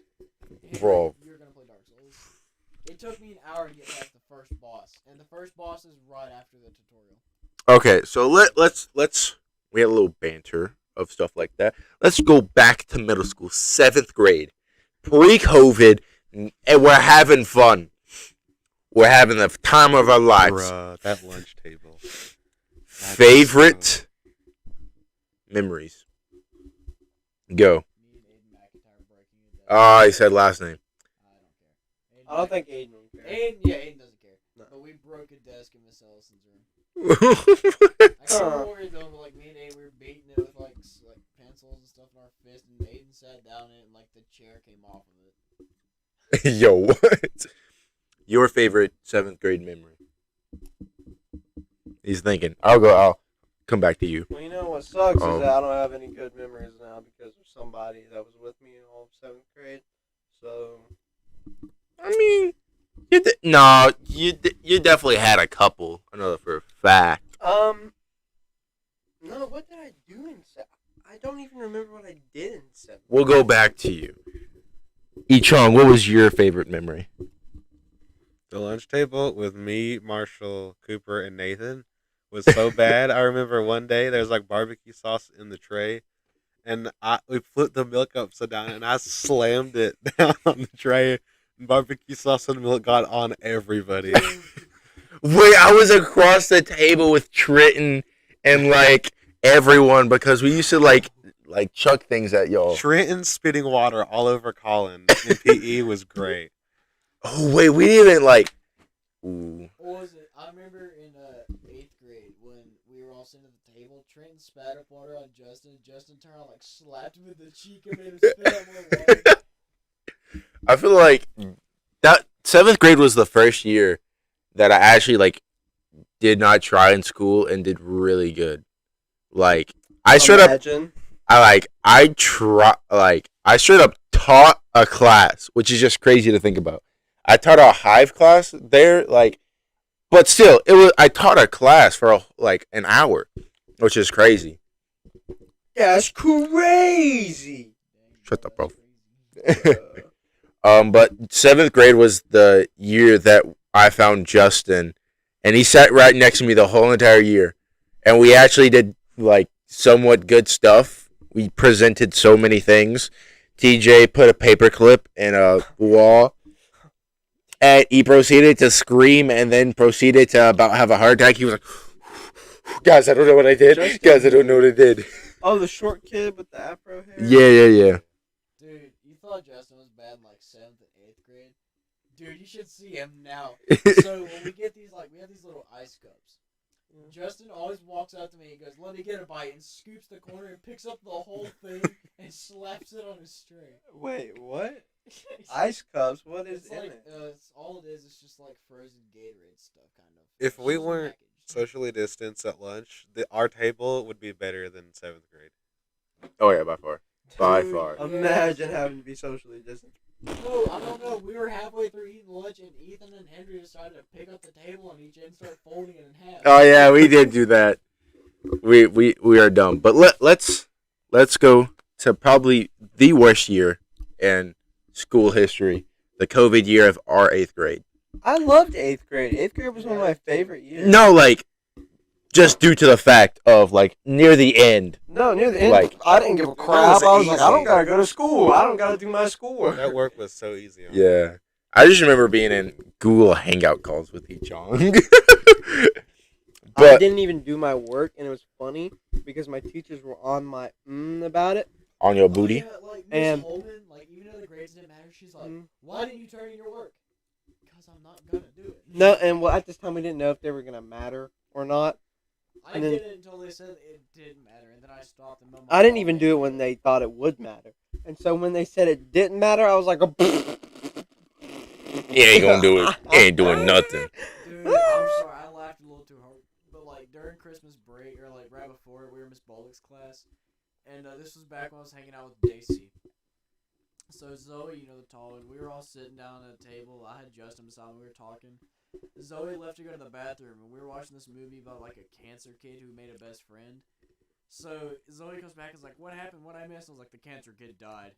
Bro. You're gonna play Dark Souls. It took me an hour to get past the first boss, and the first boss is right after the tutorial. Okay, so let's we had a little banter of stuff like that. Let's go back to middle school, 7th grade, pre-COVID, and we're having fun. We're having the time of our lives. Bruh, that lunch table. Favorite memories. Go. Me and Aiden McIntyre breaking it down. Ah, he said last name. I don't think Aiden would care. Aiden doesn't care. No. But we broke a desk in Miss Ellison's room. I can't remember what we were doing, but like me and Aiden, we were beating it with like pencils and stuff in our fist, and Aiden sat down in it, and like the chair came off of it. Yo, what? Your favorite 7th grade memory? He's thinking. I'll come back to you. Well, you know what sucks Oh. is that I don't have any good memories now because of somebody that was with me in all of 7th grade. So I mean, you definitely had a couple. I know that for a fact. no, what did I do in 7th? I don't even remember what I did in 7th. We'll go back to you. Ichong, what was your favorite memory? The lunch table with me, Marshall, Cooper, and Nathan was so bad. I remember one day there was like barbecue sauce in the tray, and we flipped the milk upside down, and I slammed it down on the tray, and barbecue sauce and milk got on everybody. Wait, I was across the table with Trenton and like everyone because we used to like chuck things at y'all. Trenton spitting water all over Colin in PE was great. Oh wait, we didn't even like. Ooh. What was it? I remember in 8th grade when we were all sitting at the table, Trenton spat up water on Justin. Justin turned around, like, slapped him in the cheek and made him spit out more water. I feel like that 7th grade was the first year that I actually like did not try in school and did really good. Like I straight up, Imagine. I straight up taught a class, which is just crazy to think about. I taught a Hive class there, like, but still, I taught a class for like an hour, which is crazy. That's crazy. Shut up, bro. But 7th grade was the year that I found Justin, and he sat right next to me the whole entire year, and we actually did like somewhat good stuff. We presented so many things. TJ put a paperclip in a wall, and he proceeded to scream, and then proceeded to about have a heart attack. He was like, "Guys, I don't know what I did. Justin. Guys, I don't know what I did." Oh, the short kid with the afro hair. Yeah. Dude, you thought Justin was bad in like 7th and 8th grade? Dude, you should see him now. So when we get these, like, we have these little ice cups. Justin always walks up to me and goes, "Let me get a bite," and scoops the corner and picks up the whole thing and slaps it on his tray. Wait, what? Ice cups? What is It's in like, it? it's all it is. It's just like frozen Gatorade stuff, kind of. If we It's just weren't packaged. socially distanced at lunch, our table would be better than 7th grade. Oh yeah, by far. By Dude, far. Imagine having to be socially distant. No, I don't know. We were halfway through eating lunch, and Ethan and Henry decided to pick up the table on each end and start folding it in half. Oh yeah, we did do that. We are dumb. But let's go to probably the worst year in school history, the COVID year of our 8th grade. I loved 8th grade. 8th grade was one of my favorite years. No, like just due to the fact of like near the end. No, near the end, Like, I didn't give a crap. I was like, I don't gotta go to school. I don't gotta do my schoolwork. That work was so easy. Yeah. I just remember being in Google Hangout calls with each other. I But didn't even do my work, and it was funny because my teachers were on my about it. on your booty. Oh, yeah, like Miss And- Holman, like even though the grades didn't matter, she's like, Mm. "Why didn't you turn in your work?" Because I'm not gonna do it. No, and well, at this time we didn't know if they were gonna matter or not. I and then- did it until they said it didn't matter, and then I stopped. And I didn't even do it when they thought it would matter. And so when they said it didn't matter, I was like, He ain't gonna do it. He ain't doing nothing. Dude, I'm sorry, I laughed a little too hard. But like during Christmas break, or like right before, we were in Miss Bullock's class, and this was back when I was hanging out with Daisy. So Zoe, you know, the tall one, we were all sitting down at a table. I had Justin beside me. We were talking. Zoe left to go to the bathroom, and we were watching this movie about like a cancer kid who made a best friend. So Zoe comes back and is like, "What happened? What I missed?" I was like, "The cancer kid died."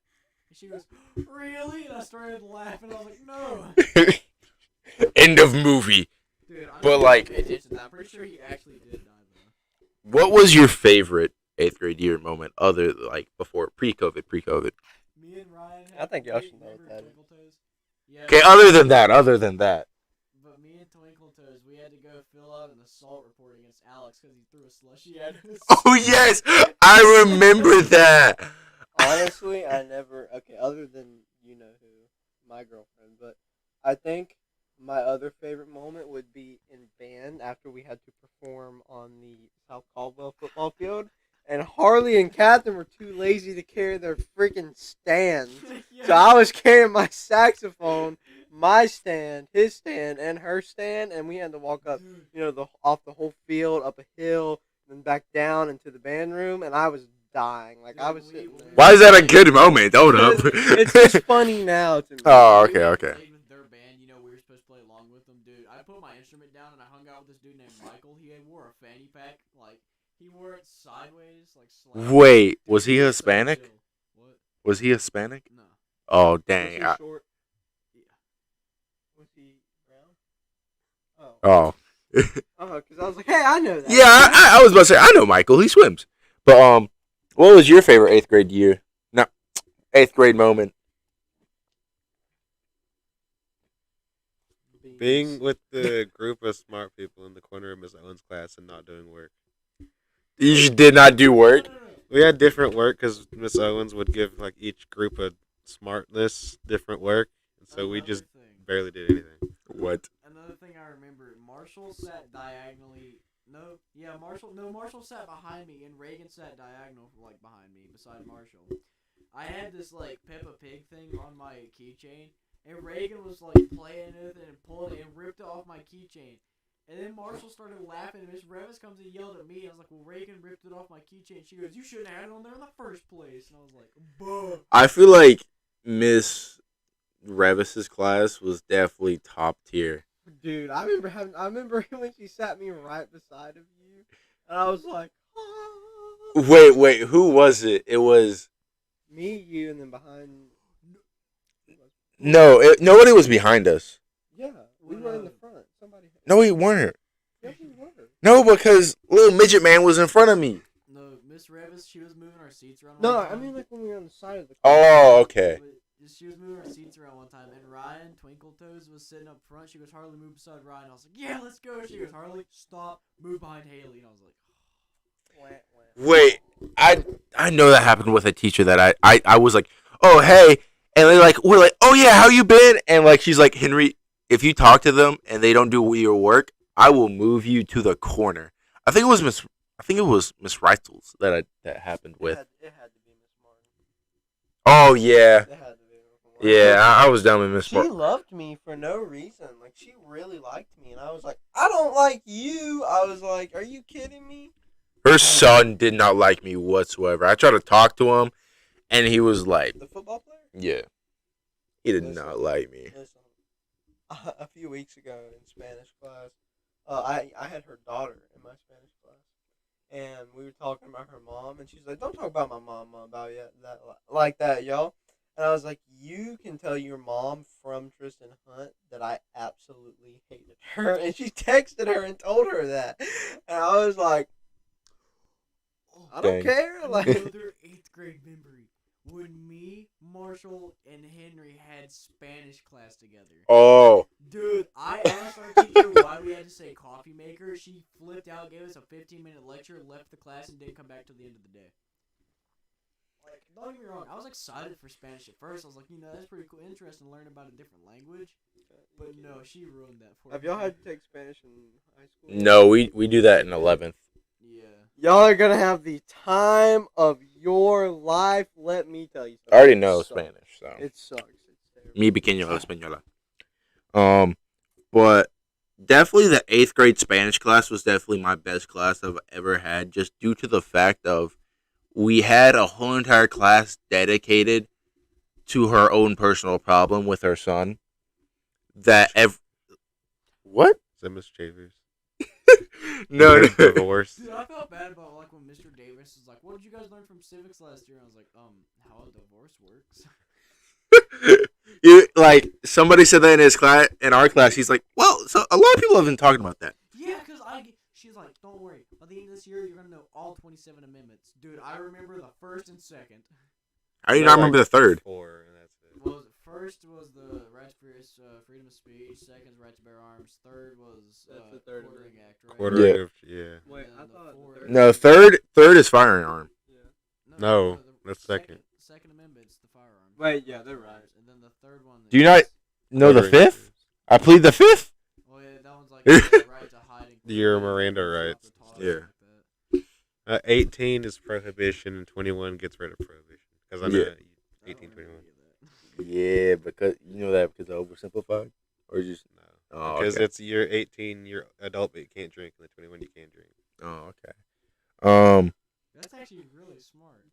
And she goes, "Really?" And I started laughing. I was like, "No." End of movie. Dude, I'm But, not like- paying attention to that. I'm pretty sure he actually did die though. What was your favorite 8th grade year moment other like before pre-COVID? Me and Ryan. I think y'all should know remember what that is. Twinkle Toes? Yeah. Okay, other than that. But me and Twinkle Toes, we had to go fill out an assault report against Alex because he threw a slushy at us. Oh yes, I remember that. honestly, I never. Okay, other than you know who, my girlfriend, but I think my other favorite moment would be in band after we had to perform on the South Caldwell football field. And Harley and Catherine were too lazy to carry their freaking stands. Yeah. So I was carrying my saxophone, my stand, his stand, and her stand, and we had to walk up, Dude, you know, off the whole field, up a hill, then back down into the band room, and I was dying. Like I was sitting there. Why is that a good moment? Hold up. It's just funny now to me. Oh, we okay, had okay. played with their band, you know, we were supposed to play along with them, dude. I put my instrument down and I hung out with this dude named Michael. He wore a fanny pack, like he wore it sideways, like slouched. Wait, Dude, was he so Hispanic? chill. What? Was he Hispanic? No. Oh Was dang. he I- short? Yeah. Was he brown? oh. Oh, because I was like, hey, I know that. Yeah, I was about to say I know Michael. He swims. But what was your favorite 8th grade year? No, 8th grade moment. Being with the group of smart people in the corner of Miss Owen's class and not doing work. You just did not do work. No. We had different work because Miss Owens would give like each group of smartness different work, and so we just Another thing. barely did anything. What? Another another thing I remember. Marshall sat diagonally. Marshall sat behind me, and Reagan sat diagonal, like behind me, beside Marshall. I had this like Peppa Pig thing on my keychain, and Reagan was like playing with it and pulling it and ripped it off my keychain. And then Marshall started laughing, and Miss Revis comes and yelled at me. And I was like, "Well, Reagan ripped it off my keychain." She goes, "You shouldn't have had it on there in the first place." And I was like, "Buh." I feel like Miss Revis's class was definitely top tier. Dude, I remember when she sat me right beside of you, and I was like, ah. Wait, who was it? It was Me, you, and then behind. nobody was behind us. Yeah, we were in the front. Somebody. No, we weren't. Yeah, we were. No, because little midget man was in front of me. No, Miss Revis, she was moving our seats around. No, one I time. mean like when we were on the side of the. Oh, okay. But she was moving our seats around one time, and Ryan Twinkletoes was sitting up front. She goes, "Harley, move beside Ryan." I was like, "Yeah, let's go." She goes, "Harley, stop, move behind Haley," and I was like, Wait, I know that happened with a teacher that I was like, oh hey, and we're like, oh yeah, how you been? And like she's like, Henry, if you talk to them and they don't do your work, I will move you to the corner. I think it was Miss Reitzels that happened with. It had to be Miss Martin. Oh yeah, It had to be Miss Martin. yeah, I was down with Miss She Martin. loved me for no reason. Like she really liked me, and I was like, I don't like you. I was like, are you kidding me? Her son did not like me whatsoever. I tried to talk to him, and he was like, The football player. yeah, he did Listen. not like me. Listen, a few weeks ago in Spanish class, I had her daughter in my Spanish class, and we were talking about her mom, and she's like, "Don't talk about my mom about that like that, y'all." And I was like, "You can tell your mom from Tristan Hunt that I absolutely hated her," and she texted her and told her that, and I was like, "I don't Dang. care." Like, another 8th grade memory when me, Marshall, and Henry had Spanish class together. Oh, Dude, I asked our teacher why we had to say coffee maker. She flipped out, gave us a 15-minute lecture, left the class, and didn't come back till the end of the day. Like, don't get me wrong, I was excited for Spanish at first. I was like, that's pretty cool, interesting, learning about a different language. But no, she ruined that for me. have y'all had to take Spanish in high school? no, we do that in 11th. Yeah. Y'all are gonna have the time of your life. Let me tell you something. I already know It sucks. Spanish, so. It sucks. It's terrible. Mi pequeño española. But definitely the 8th grade Spanish class was definitely my best class I've ever had, just due to the fact of we had a whole entire class dedicated to her own personal problem with her son. What? Is that Miss Chambers? No, no. Divorce. Dude, I felt bad about like when Mr. Davis was like, "What did you guys learn from civics last year?" And I was like, how a divorce works." Like somebody said that in his class, in our class. He's like, well, so a lot of people have been talking about that. Yeah, because she's like, "Don't worry, by the end of this year, you're gonna know all 27 amendments." Dude, I remember the first and second. How do you not remember the third? 4, and that's it. Was first was the right to freedom of speech. Second is right to bear arms. Third was That's the third quartering act. Right? Quartering of, yeah. Wait, And I then the thought fourth- the No, third is firearm. No, that's second. Second amendment's the firearm. Wait, yeah, they're right. And then the third one. Do you not know the Quartering. fifth? I plead the fifth. Oh yeah, that one's like the right to hiding. Your Miranda rights. Yeah. 18 is prohibition, and 21 gets rid of prohibition. Because I know Yeah. 18, 21. Yeah, because you know that because I oversimplified, or just No. oh Because okay. it's you're 18, you're adult, but you can't drink, and then 21, you can drink. Oh okay. That's actually really smart.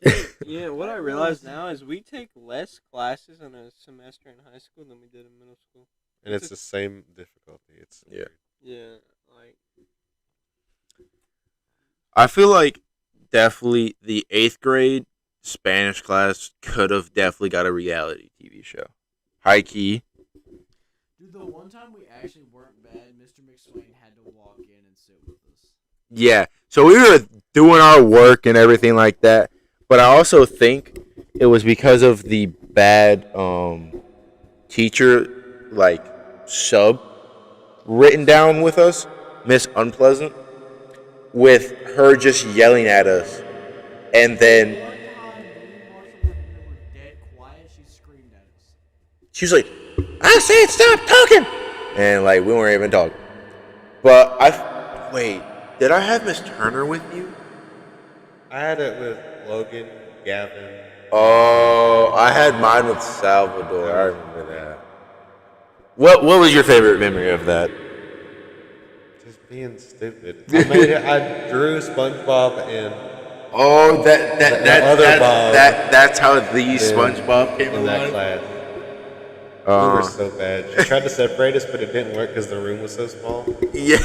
Yeah, what I realize now is we take less classes in a semester in high school than we did in middle school. And it's the same difficulty. It's Yeah. weird. Yeah, like I feel like definitely the 8th grade Spanish class could have definitely got a reality TV show. High key. Dude, the one time we actually weren't bad, Mr. McSwain had to walk in and sit with us. Yeah. So we were doing our work and everything like that, but I also think it was because of the bad teacher like sub written down with us, Miss Unpleasant, with her just yelling at us, and then One time, me, Marshall, and Henry were dead quiet. She screamed at us. she was like, "I said stop talking," and like we weren't even talking. But wait, did I have Miss Turner with you? I had it with Logan, Gavin. Oh, I had mine with Salvador. I remember that. What was your favorite memory of that? Just being stupid. I drew SpongeBob and Oh, the other Bob that's how the in- SpongeBob came in that alive. class. We were Uh, so bad. She tried to separate us, but it didn't work because the room was so small. yeah.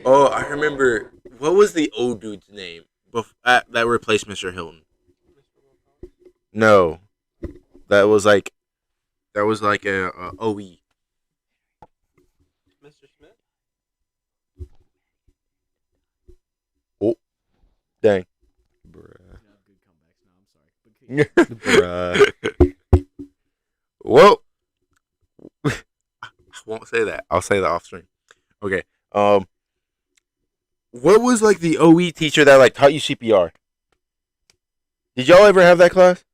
Oh, I remember. What was the old dude's name that replaced Mr. Hilton? No, that was like a OE. Mr. Smith. Dang. Bruh. You have good comebacks now. I'm sorry. But Bruh. Well, I won't say that. I'll say that off stream. Okay. What was like the OE teacher that like taught you CPR? Did y'all ever have that class?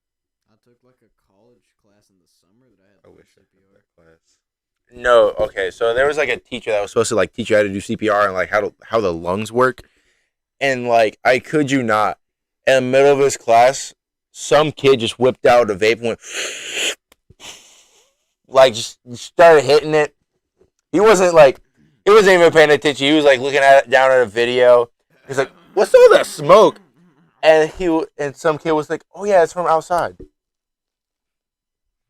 I took like a college class in the summer that I had. I to wish I learn had that class. No. Okay. So there was like a teacher that was supposed to like teach you how to do CPR and like how the lungs work. And like I kid you not, in the middle of his class, some kid just whipped out a vape and went like just started hitting it. He wasn't even paying attention. He was like looking down at a video. He's like, "What's all that smoke?" And some kid was like, "Oh yeah, it's from outside."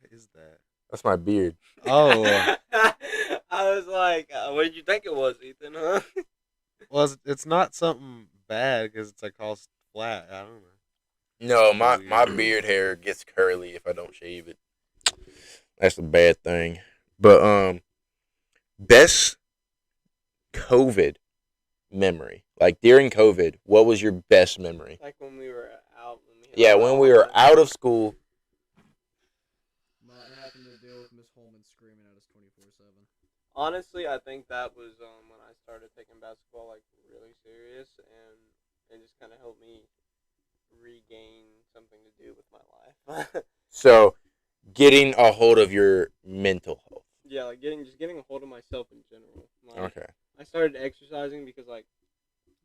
What is that? That's my beard. Oh, I was like, what did you think it was, Ethan? Huh? well, it's not something bad because it's like all flat. I don't know. No, my beard hair gets curly if I don't shave it. That's a bad thing. But best COVID memory. Like during COVID, what was your best memory? Like when we were out. Yeah, when we were out of school. Not having to deal with Miss Holman screaming at us 24/7. Honestly, I think that was when I started taking basketball like really serious, and it just kind of helped me regain something to do with my life. So, getting a hold of your mental health. Yeah, like getting a hold of myself in general. Like, Okay. I started exercising because like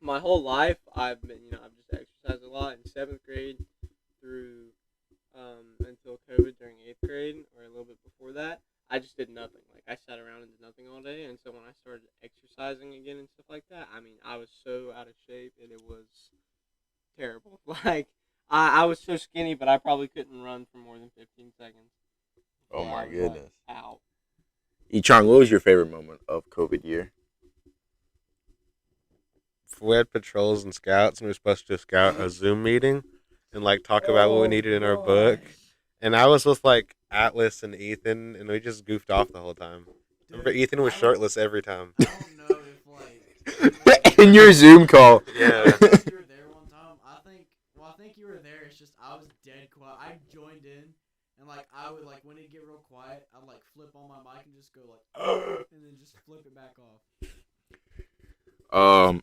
my whole life I've just exercised a lot in 7th grade through until COVID during 8th grade or a little bit before that. I just did nothing. Like I sat around and did nothing all day, and so when I started exercising again and stuff like that, I mean, I was so out of shape and it was terrible. Like I was so skinny, but I probably couldn't run for more than 15 seconds. Oh So my I was, goodness. out. Ichang, what was your favorite moment of COVID year? We had patrols and scouts, and we were supposed to scout a Zoom meeting and like talk about what we needed in our book. And I was with like Atlas and Ethan, and we just goofed off the whole time. Remember, Ethan was shirtless every time. I don't know if like In your Zoom call. Yeah. you were there one time. I think you were there. It's just I was dead quiet. I joined in, and like I would like when it get real quiet, I'd like flip on my mic and just go like, and then just flip it back off.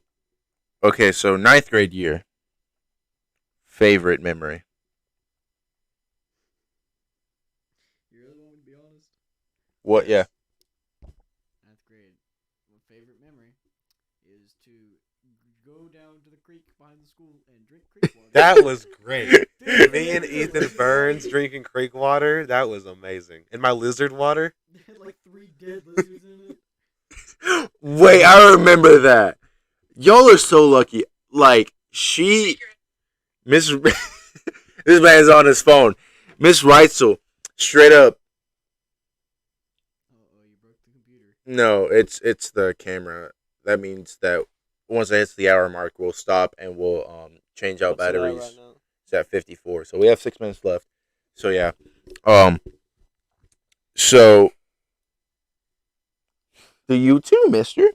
Okay, so 9th grade year. Favorite memory. You really want me to be honest? What? Yeah. 9th grade. My favorite memory is to go down to the creek behind the school and drink creek water. That was great. Dude, Me and Ethan Burns drinking creek water, that was amazing. And my lizard water, They had like 3 dead lizards in it. Wait, I remember that. Y'all are so lucky. Like, Miss, this man's on his phone. Miss Reitzel, straight up. Oh, you broke the computer. No, it's the camera. That means that once it hits the hour mark, we'll stop and we'll change out What's it at batteries. right now? It's at 54. So we have 6 minutes left. So yeah. So do you too, mister?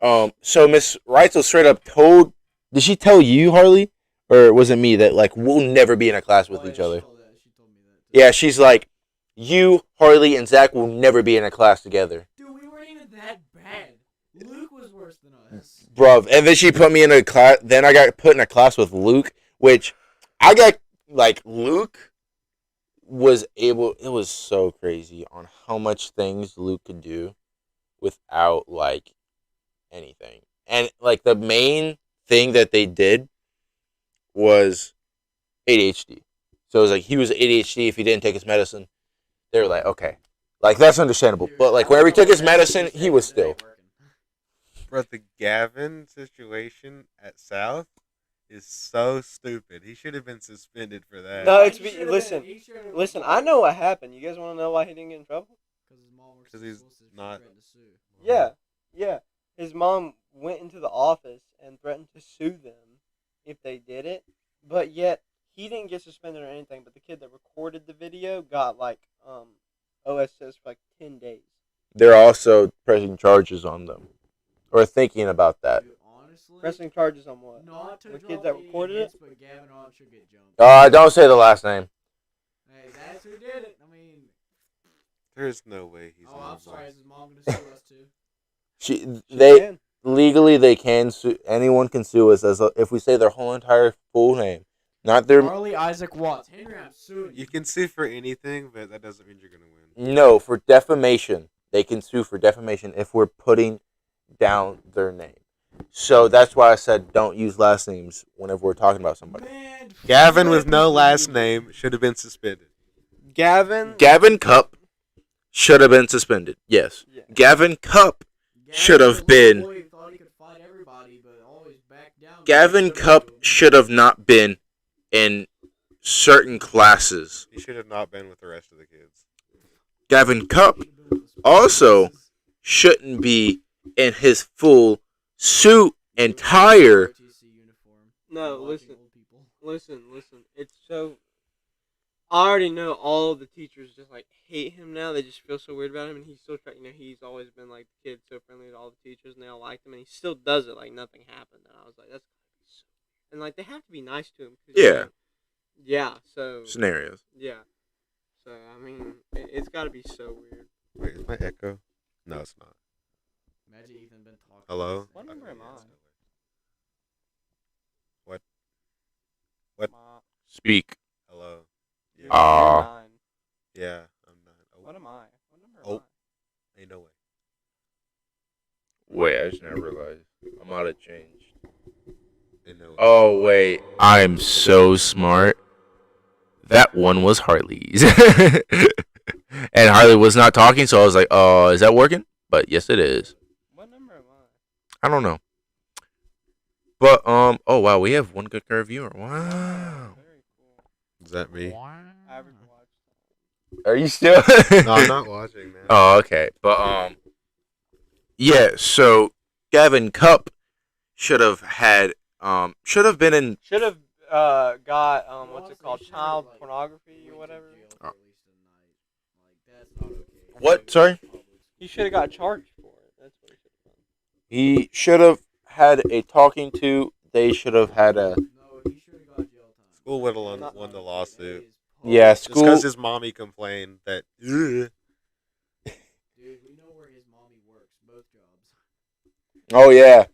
So Miss Reitzel straight up told, did she tell you, Harley? Or was it me that like we'll never be in a class with Oh, yeah, each other? She told me that. Too. Yeah, she's like, you, Harley, and Zach will never be in a class together. Dude, we weren't even that bad. Luke was worse than us. Bruv. And then she put me in a class. Then I got put in a class with Luke, which I got, like, Luke was able, it was so crazy on how much things Luke could do without like anything. And like the main thing that they did was ADHD. So it was like he was ADHD if he didn't take his medicine. They were like, okay, like that's understandable. But like whenever he took his medicine, he was still. But the Gavin situation at South is so stupid. He should have been suspended for that. No, listen. I know what happened. You guys want to know why he didn't get in trouble? Because he's not. Yeah. His mom went into the office and threatened to sue them if they did it, but yet he didn't get suspended or anything. But the kid that recorded the video got like OSS for like 10 days. They're also pressing charges on them, or thinking about that. Dude, honestly, Pressing charges on what? not to The drop kids that any recorded hits, it? but Gavin Hall should get jumped. Don't say the last name. Hey, that's who did it. I mean, There's no way he's. oh, I'm normal. sorry. Is his mom gonna sue us too? They legally they can sue. Anyone can sue us if we say their whole entire full name, not their. Harley Isaac Watts. Henry, I'm suing You can sue for anything, but that doesn't mean you're gonna win. No, for defamation. They can sue for defamation if we're putting down their name. So that's why I said don't use last names whenever we're talking about somebody. Man, Gavin with no last name should have been suspended. Gavin Cupp should have been suspended. Yes. Yeah. Gavin Cupp Gavin, should have the been. little boy, thought he could fight everybody, but always backed down. Gavin Cupp should have not been in certain classes. He should have not been with the rest of the kids. Gavin Cupp also shouldn't be in his full suit and tire. No, listen. It's so. I already know all of the teachers just like hate him now. They just feel so weird about him, and he's still trying. You know, he's always been like the kid, so friendly to all the teachers, and they all liked him, and he still does it like nothing happened. And I was like, that's so. And like they have to be nice to him. 'Cause, Yeah. You know, yeah. So. Scenarios. Yeah. So I mean, it's got to be so weird. Wait, is my echo? No, it's not. Imagine Ethan been talking. Hello? What number am I? What? Speak. Hello? Yeah. You're Aw. 9. Yeah, I'm not. Oh, What am I? What number Oh. am ain't no way. Wait, I just now realized. I'm out of change. Ain't no way. Oh, wait. I'm so smart. That one was Harley's. And Harley was not talking, so I was like, oh, is that working? But yes, it is. I? What number am I? I don't know. But, oh, wow, we have one good car viewer. Wow. Very cool. Is that me? Average watch. Are you still? No, I'm not watching, man. Oh, okay. But, yeah, so Gavin Cupp should have been in. Should have got what's it called, child pornography or whatever. What? Sorry? He should have got charged for it. That's what He he should have done. should have had a talking to. They should have had a. No, he should have got jail time. School would have won the lawsuit. Yeah, Just school. because his mommy complained that. Ugh. Dude, we know where his mommy works. Both jobs. Oh yeah,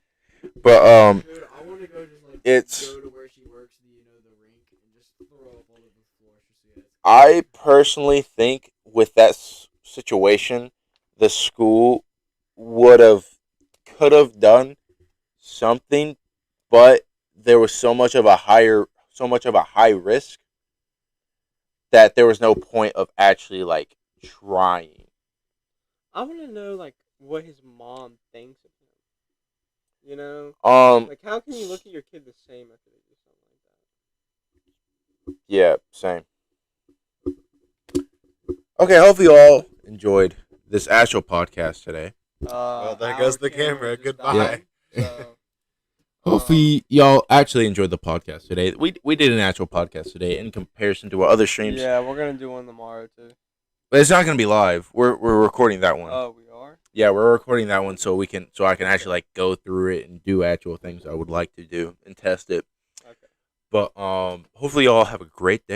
but Dude, I want to go just like It's- go to where she works, the rink, and just throw up all over the floor. So I personally think with that situation, the school could have done something, but there was so much of a high risk that there was no point of actually like trying. I want to know like what his mom thinks of him. You know, like how can you look at your kid the same after they do something like that? Yeah, same. Okay, hopefully you all enjoyed this actual podcast today. Well, there goes the camera. just Goodbye. died, so, Hopefully y'all actually enjoyed the podcast today. We did an actual podcast today in comparison to our other streams. yeah, we're gonna do one tomorrow too. But it's not gonna be live. We're recording that one. Oh, we are. Yeah, we're recording that one so I can actually like go through it and do actual things I would like to do and test it. Okay. But hopefully y'all have a great day.